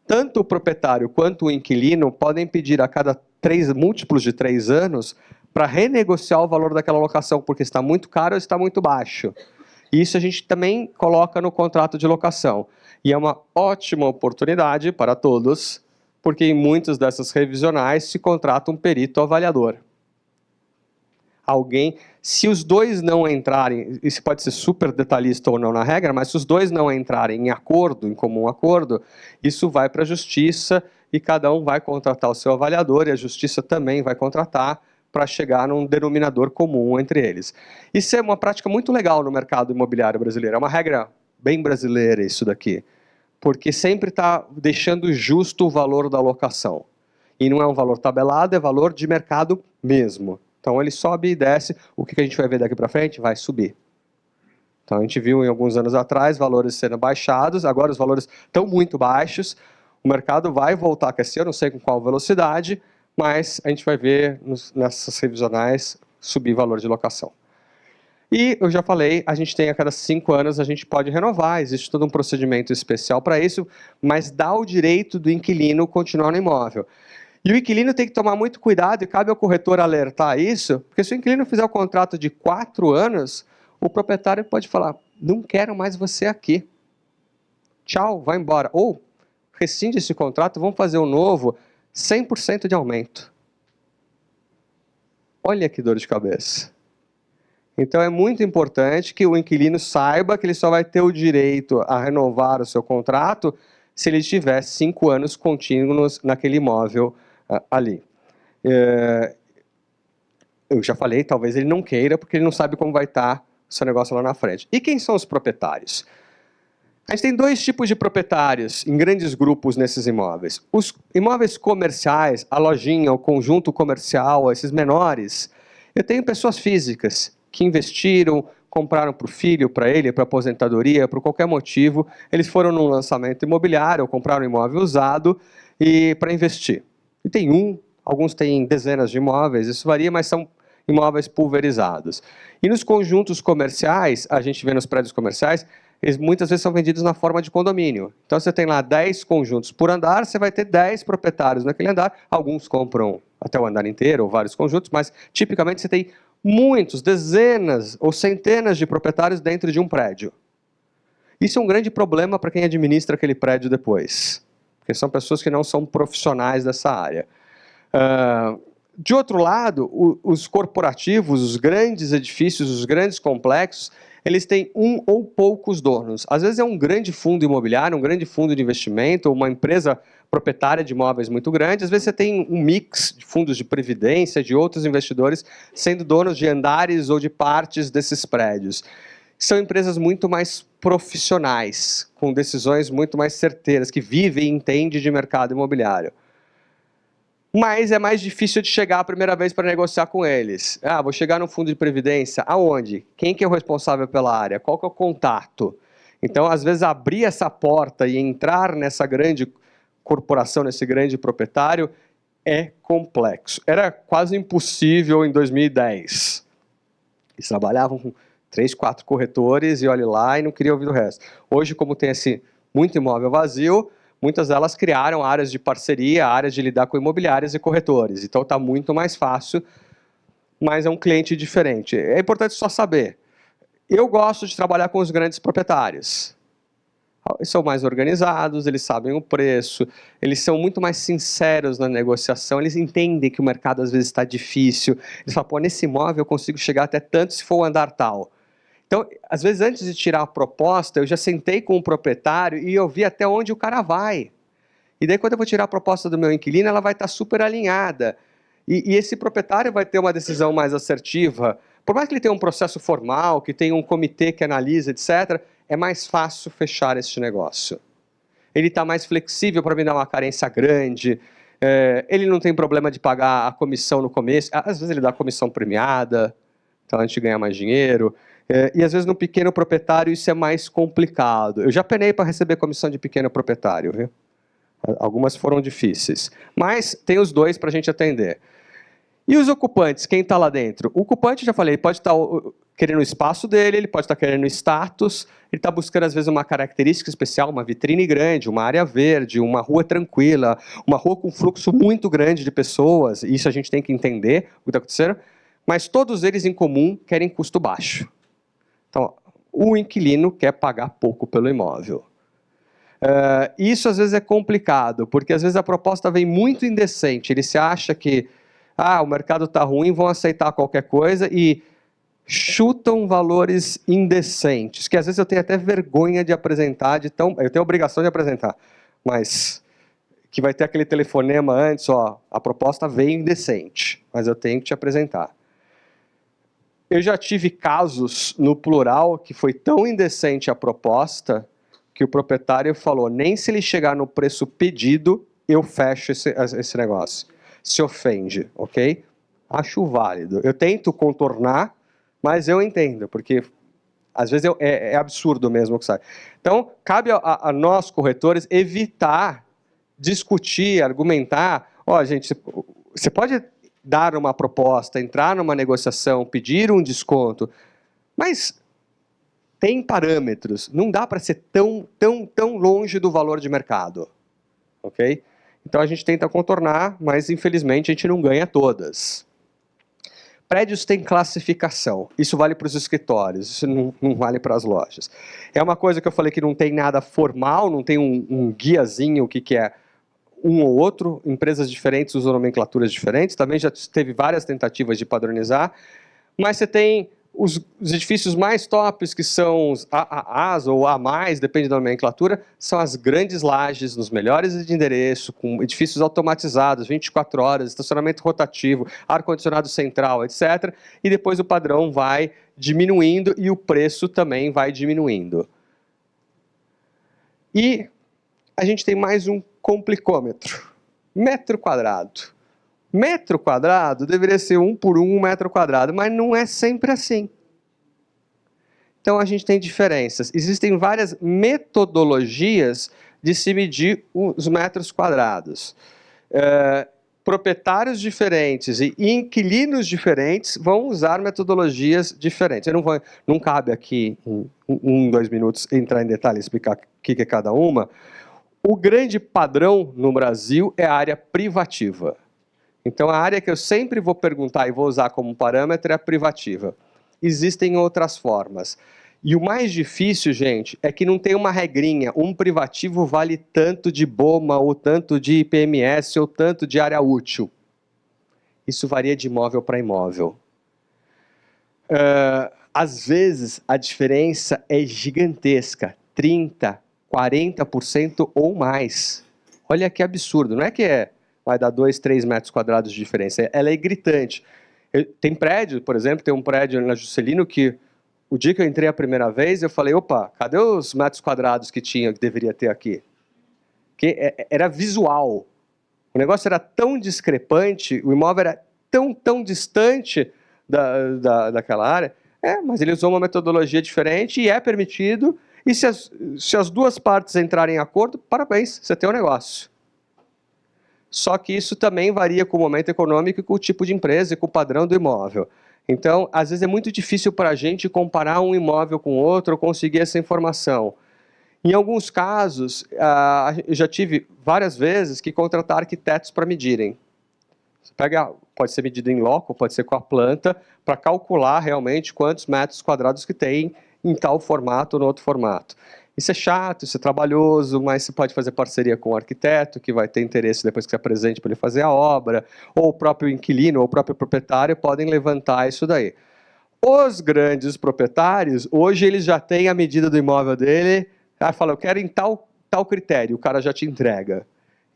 Tanto o proprietário quanto o inquilino podem pedir a cada múltiplos de 3 anos para renegociar o valor daquela locação, porque está muito caro ou está muito baixo. Isso a gente também coloca no contrato de locação. E é uma ótima oportunidade para todos, porque em muitas dessas revisionais se contrata um perito avaliador. Se os dois não entrarem, isso pode ser super detalhista ou não na regra, mas se os dois não entrarem em acordo, em comum acordo, isso vai para a justiça e cada um vai contratar o seu avaliador e a justiça também vai contratar para chegar num denominador comum entre eles. Isso é uma prática muito legal no mercado imobiliário brasileiro. É uma regra bem brasileira isso daqui, porque sempre está deixando justo o valor da locação. E não é um valor tabelado, é valor de mercado mesmo. Então ele sobe e desce. O que a gente vai ver daqui para frente? Vai subir. Então a gente viu em alguns anos atrás valores sendo baixados, agora os valores estão muito baixos. O mercado vai voltar a aquecer, eu não sei com qual velocidade, mas a gente vai ver nessas revisionais subir valor de locação. E eu já falei, a gente tem a cada 5 anos, a gente pode renovar, existe todo um procedimento especial para isso, mas dá o direito do inquilino continuar no imóvel. E o inquilino tem que tomar muito cuidado, e cabe ao corretor alertar isso, porque se o inquilino fizer o contrato de 4 anos, o proprietário pode falar, não quero mais você aqui. Tchau, vai embora. Ou, rescinde esse contrato, vamos fazer um novo, 100% de aumento. Olha que dor de cabeça. Então é muito importante que o inquilino saiba que ele só vai ter o direito a renovar o seu contrato se ele tiver 5 anos contínuos naquele imóvel ali. Eu já falei, talvez ele não queira, porque ele não sabe como vai estar o seu negócio lá na frente. E quem são os proprietários? A gente tem 2 tipos de proprietários em grandes grupos nesses imóveis. Os imóveis comerciais, a lojinha, o conjunto comercial, esses menores, eu tenho pessoas físicas que investiram, compraram para o filho, para ele, para aposentadoria, por qualquer motivo, eles foram num lançamento imobiliário, ou compraram um imóvel usado e para investir. E tem alguns têm dezenas de imóveis, isso varia, mas são imóveis pulverizados. E nos conjuntos comerciais, a gente vê nos prédios comerciais, eles muitas vezes são vendidos na forma de condomínio. Então você tem lá 10 conjuntos por andar, você vai ter 10 proprietários naquele andar, alguns compram até o andar inteiro, ou vários conjuntos, mas tipicamente você tem muitos, dezenas ou centenas de proprietários dentro de um prédio. Isso é um grande problema para quem administra aquele prédio depois, porque são pessoas que não são profissionais dessa área. De outro lado, os corporativos, os grandes edifícios, os grandes complexos, eles têm um ou poucos donos. Às vezes é um grande fundo imobiliário, um grande fundo de investimento, uma empresa proprietária de imóveis muito grande. Às vezes você tem um mix de fundos de previdência, de outros investidores, sendo donos de andares ou de partes desses prédios. São empresas muito mais profissionais, com decisões muito mais certeiras, que vivem e entendem de mercado imobiliário. Mas é mais difícil de chegar a primeira vez para negociar com eles. Vou chegar no fundo de previdência, aonde? Quem que é o responsável pela área? Qual que é o contato? Então, às vezes, abrir essa porta e entrar nessa grande corporação, nesse grande proprietário, é complexo. Era quase impossível em 2010. Eles trabalhavam com 3, 4 corretores e olhe lá e não queria ouvir o resto. Hoje, como tem muito imóvel vazio, muitas delas criaram áreas de parceria, áreas de lidar com imobiliárias e corretores. Então está muito mais fácil, mas é um cliente diferente. É importante só saber. Eu gosto de trabalhar com os grandes proprietários. Eles são mais organizados, eles sabem o preço, eles são muito mais sinceros na negociação, eles entendem que o mercado às vezes está difícil. Eles falam, nesse imóvel eu consigo chegar até tanto se for o andar tal. Então, às vezes, antes de tirar a proposta, eu já sentei com o proprietário e eu vi até onde o cara vai. E daí, quando eu vou tirar a proposta do meu inquilino, ela vai estar super alinhada. E esse proprietário vai ter uma decisão mais assertiva. Por mais que ele tenha um processo formal, que tenha um comitê que analisa, etc., é mais fácil fechar este negócio. Ele está mais flexível para me dar uma carência grande. Ele não tem problema de pagar a comissão no começo. Às vezes, ele dá comissão premiada, então a gente ganha mais dinheiro. E às vezes no pequeno proprietário isso é mais complicado. Eu já penei para receber comissão de pequeno proprietário, viu? Algumas foram difíceis. Mas tem os 2 para a gente atender. E os ocupantes, quem está lá dentro? O ocupante, já falei, ele pode estar querendo o espaço dele, ele pode estar querendo status, ele está buscando às vezes uma característica especial, uma vitrine grande, uma área verde, uma rua tranquila, uma rua com fluxo muito grande de pessoas, isso a gente tem que entender o que está acontecendo, mas todos eles em comum querem custo baixo. Então, o inquilino quer pagar pouco pelo imóvel. Isso às vezes é complicado, porque às vezes a proposta vem muito indecente, ele se acha que o mercado está ruim, vão aceitar qualquer coisa e chutam valores indecentes, que às vezes eu tenho até vergonha de apresentar, eu tenho a obrigação de apresentar, mas que vai ter aquele telefonema antes, ó, a proposta veio indecente, mas eu tenho que te apresentar. Eu já tive casos no plural que foi tão indecente a proposta que o proprietário falou, nem se ele chegar no preço pedido, eu fecho esse negócio. Se ofende, ok? Acho válido. Eu tento contornar, mas eu entendo, porque às vezes é absurdo mesmo o que sai. Então, cabe a nós, corretores, evitar discutir, argumentar. Ó, gente, você pode dar uma proposta, entrar numa negociação, pedir um desconto, mas tem parâmetros. Não dá para ser tão longe do valor de mercado, ok? Então a gente tenta contornar, mas infelizmente a gente não ganha todas. Prédios têm classificação. Isso vale para os escritórios, isso não vale para as lojas. É uma coisa que eu falei que não tem nada formal, não tem um guiazinho o que é um ou outro. Empresas diferentes usam nomenclaturas diferentes. Também já teve várias tentativas de padronizar. Mas você tem os edifícios mais tops, que são os AAAs ou A+, depende da nomenclatura, são as grandes lajes, nos melhores de endereço, com edifícios automatizados, 24 horas, estacionamento rotativo, ar-condicionado central, etc. E depois o padrão vai diminuindo e o preço também vai diminuindo. E a gente tem mais um complicômetro. Metro quadrado. Metro quadrado deveria ser 1 por 1 metro quadrado, mas não é sempre assim. Então a gente tem diferenças. Existem várias metodologias de se medir os metros quadrados. Proprietários diferentes e inquilinos diferentes vão usar metodologias diferentes. Não cabe aqui, em 2 minutos, entrar em detalhe e explicar o que é cada uma. O grande padrão no Brasil é a área privativa. Então, a área que eu sempre vou perguntar e vou usar como parâmetro é a privativa. Existem outras formas. E o mais difícil, gente, é que não tem uma regrinha. Um privativo vale tanto de BOMA, ou tanto de IPMS, ou tanto de área útil. Isso varia de imóvel para imóvel. Às vezes, a diferença é gigantesca. 30%, 40% ou mais. Olha que absurdo. Não é que vai dar 2, 3 metros quadrados de diferença. Ela é gritante. Tem prédio, por exemplo, tem um prédio na Juscelino que o dia que eu entrei a primeira vez, eu falei, opa, cadê os metros quadrados que deveria ter aqui? Porque era visual. O negócio era tão discrepante, o imóvel era tão distante daquela área, mas ele usou uma metodologia diferente e é permitido, e se as duas partes entrarem em acordo, parabéns, você tem um negócio. Só que isso também varia com o momento econômico e com o tipo de empresa e com o padrão do imóvel. Então, às vezes é muito difícil para a gente comparar um imóvel com outro ou conseguir essa informação. Em alguns casos, eu já tive várias vezes que contratar arquitetos para medirem. Você pode ser medido em loco, pode ser com a planta, para calcular realmente quantos metros quadrados que tem em tal formato ou no outro formato. Isso é chato, isso é trabalhoso, mas você pode fazer parceria com o arquiteto, que vai ter interesse depois que se apresente para ele fazer a obra, ou o próprio inquilino ou o próprio proprietário podem levantar isso daí. Os grandes proprietários, hoje eles já têm a medida do imóvel dele, fala, eu quero em tal critério, o cara já te entrega.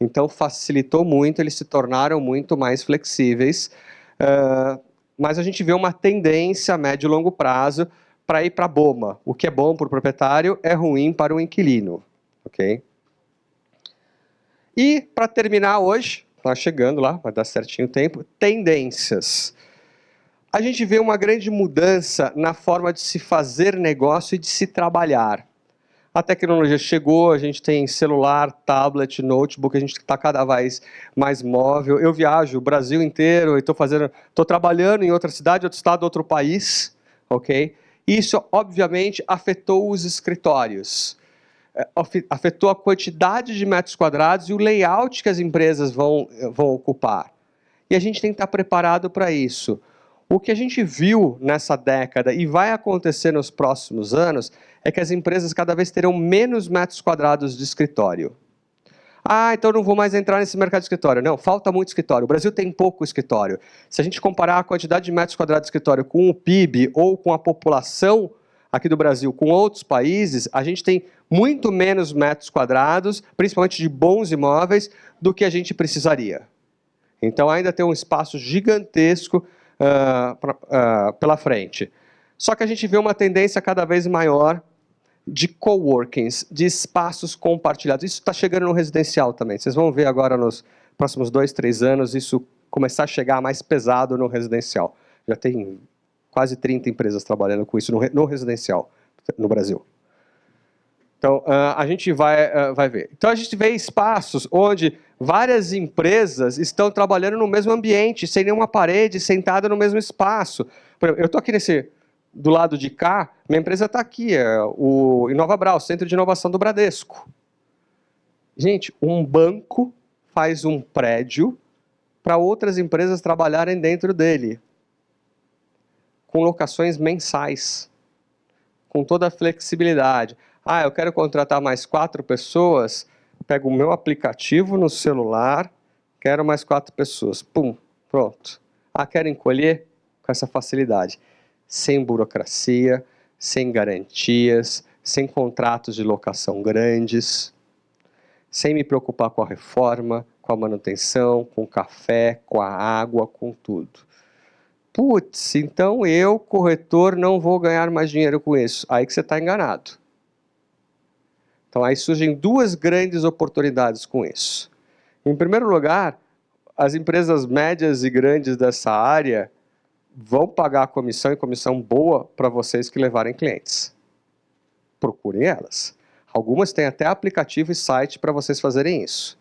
Então facilitou muito, eles se tornaram muito mais flexíveis, mas a gente vê uma tendência a médio e longo prazo para ir para a BOMA. O que é bom para o proprietário é ruim para o inquilino. Ok? E, para terminar hoje, está chegando lá, vai dar certinho o tempo, tendências. A gente vê uma grande mudança na forma de se fazer negócio e de se trabalhar. A tecnologia chegou, a gente tem celular, tablet, notebook, a gente está cada vez mais móvel. Eu viajo o Brasil inteiro e estou trabalhando em outra cidade, outro estado, outro país, ok? Isso, obviamente, afetou os escritórios, afetou a quantidade de metros quadrados e o layout que as empresas vão ocupar. E a gente tem que estar preparado para isso. O que a gente viu nessa década e vai acontecer nos próximos anos é que as empresas cada vez terão menos metros quadrados de escritório. Então não vou mais entrar nesse mercado de escritório. Não, falta muito escritório. O Brasil tem pouco escritório. Se a gente comparar a quantidade de metros quadrados de escritório com o PIB ou com a população aqui do Brasil com outros países, a gente tem muito menos metros quadrados, principalmente de bons imóveis, do que a gente precisaria. Então ainda tem um espaço gigantesco pela frente. Só que a gente vê uma tendência cada vez maior de coworkings, de espaços compartilhados. Isso está chegando no residencial também. Vocês vão ver agora nos próximos 2, 3 anos isso começar a chegar mais pesado no residencial. Já tem quase 30 empresas trabalhando com isso no residencial no Brasil. Então, a gente vai ver. Então, a gente vê espaços onde várias empresas estão trabalhando no mesmo ambiente, sem nenhuma parede, sentada no mesmo espaço. Por exemplo, eu estou aqui do lado de cá, minha empresa está aqui, em Nova Brau, Centro de Inovação do Bradesco. Gente, um banco faz um prédio para outras empresas trabalharem dentro dele, com locações mensais, com toda a flexibilidade. Eu quero contratar mais 4 pessoas, pego o meu aplicativo no celular, quero mais 4 pessoas, pum, pronto. Quero encolher com essa facilidade, sem burocracia, sem garantias, sem contratos de locação grandes, sem me preocupar com a reforma, com a manutenção, com o café, com a água, com tudo. Putz, então eu, corretor, não vou ganhar mais dinheiro com isso. Aí que você está enganado. Então aí surgem 2 grandes oportunidades com isso. Em primeiro lugar, as empresas médias e grandes dessa área vão pagar a comissão, e comissão boa, para vocês que levarem clientes. Procurem elas. Algumas têm até aplicativo e site para vocês fazerem isso.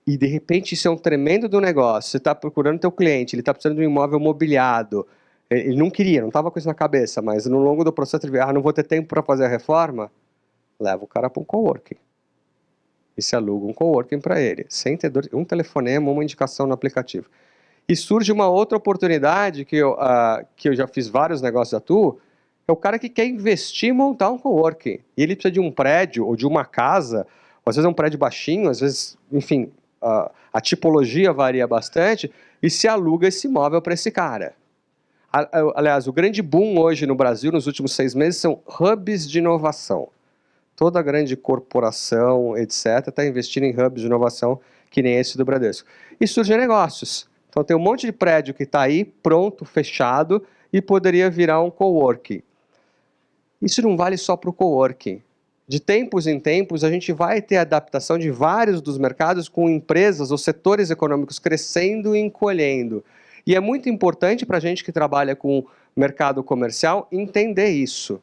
E de repente isso é um tremendo do negócio. Você está procurando teu cliente, ele está precisando de um imóvel mobiliado. Ele não queria, não estava com isso na cabeça, mas no longo do processo ele viu, não vou ter tempo para fazer a reforma. Leva o cara para um coworking. E se aluga um coworking para ele, sem ter um telefonema, uma indicação no aplicativo. E surge uma outra oportunidade, que eu já fiz vários negócios atuo, é o cara que quer investir e montar um coworking. E ele precisa de um prédio ou de uma casa, ou às vezes é um prédio baixinho, às vezes, enfim, a tipologia varia bastante, e se aluga esse imóvel para esse cara. Aliás, o grande boom hoje no Brasil, nos últimos 6 meses, são hubs de inovação. Toda grande corporação, etc., está investindo em hubs de inovação, que nem esse do Bradesco. E surgem negócios. Então tem um monte de prédio que está aí, pronto, fechado, e poderia virar um coworking. Isso não vale só para o coworking. De tempos em tempos, a gente vai ter adaptação de vários dos mercados com empresas ou setores econômicos crescendo e encolhendo. E é muito importante para a gente que trabalha com mercado comercial entender isso.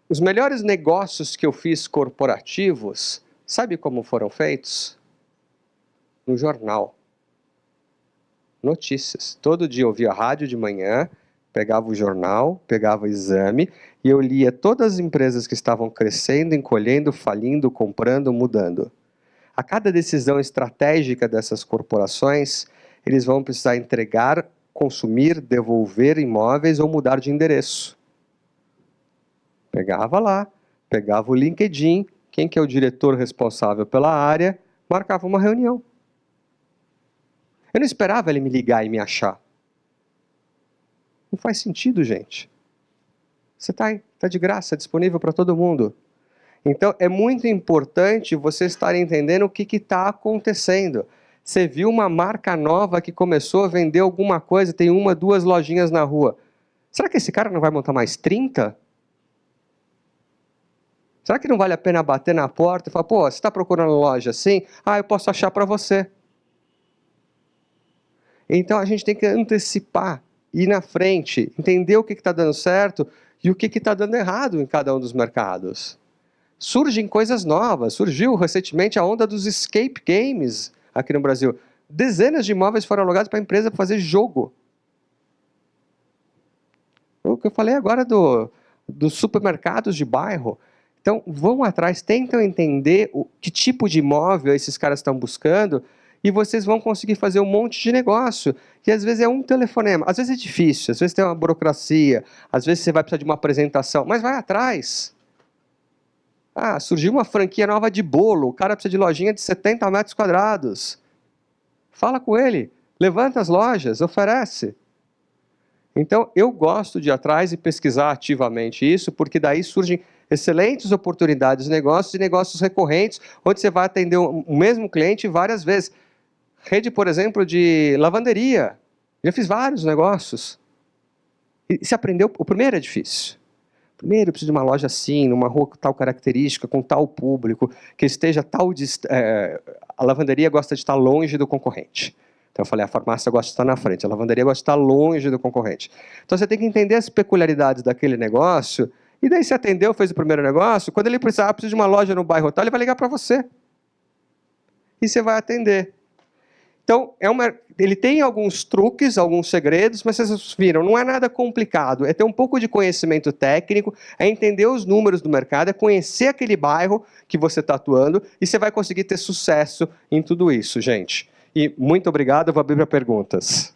Os melhores negócios que eu fiz corporativos, sabe como foram feitos? No jornal. Notícias. Todo dia eu ouvia a rádio de manhã, pegava o jornal, pegava o exame e eu lia todas as empresas que estavam crescendo, encolhendo, falindo, comprando, mudando. A cada decisão estratégica dessas corporações, eles vão precisar entregar, consumir, devolver imóveis ou mudar de endereço. Pegava lá, pegava o LinkedIn, quem que é o diretor responsável pela área, marcava uma reunião. Eu não esperava ele me ligar e me achar. Não faz sentido, gente. Você tá de graça, disponível para todo mundo. Então, é muito importante você estar entendendo o que está acontecendo. Você viu uma marca nova que começou a vender alguma coisa, tem 1, 2 lojinhas na rua. Será que esse cara não vai montar mais 30? Será que não vale a pena bater na porta e falar, pô, você está procurando loja assim? Eu posso achar para você. Então, a gente tem que antecipar, ir na frente, entender o que está dando certo e o que está dando errado em cada um dos mercados. Surgem coisas novas. Surgiu recentemente a onda dos escape games aqui no Brasil. Dezenas de imóveis foram alugados para a empresa para fazer jogo. O que eu falei agora dos supermercados de bairro. Então, vão atrás, tentam entender que tipo de imóvel esses caras estão buscando e vocês vão conseguir fazer um monte de negócio. E às vezes é um telefonema, às vezes é difícil, às vezes tem uma burocracia, às vezes você vai precisar de uma apresentação, mas vai atrás. Surgiu uma franquia nova de bolo, o cara precisa de lojinha de 70 metros quadrados. Fala com ele, levanta as lojas, oferece. Então, eu gosto de ir atrás e pesquisar ativamente isso, porque daí surgem excelentes oportunidades de negócios e negócios recorrentes, onde você vai atender o mesmo cliente várias vezes. Rede, por exemplo, de lavanderia. Já fiz vários negócios. E se aprendeu, o primeiro é difícil. Primeiro, eu preciso de uma loja assim, numa rua com tal característica, com tal público, que esteja tal... a lavanderia gosta de estar longe do concorrente. Então eu falei, a farmácia gosta de estar na frente, a lavanderia gosta de estar longe do concorrente. Então você tem que entender as peculiaridades daquele negócio, e daí você atendeu, fez o primeiro negócio, quando ele precisar, precisa de uma loja no bairro tal, ele vai ligar para você. E você vai atender. Então, ele tem alguns truques, alguns segredos, mas vocês viram, não é nada complicado. É ter um pouco de conhecimento técnico, é entender os números do mercado, é conhecer aquele bairro que você está atuando, e você vai conseguir ter sucesso em tudo isso, gente. E muito obrigado, eu vou abrir para perguntas.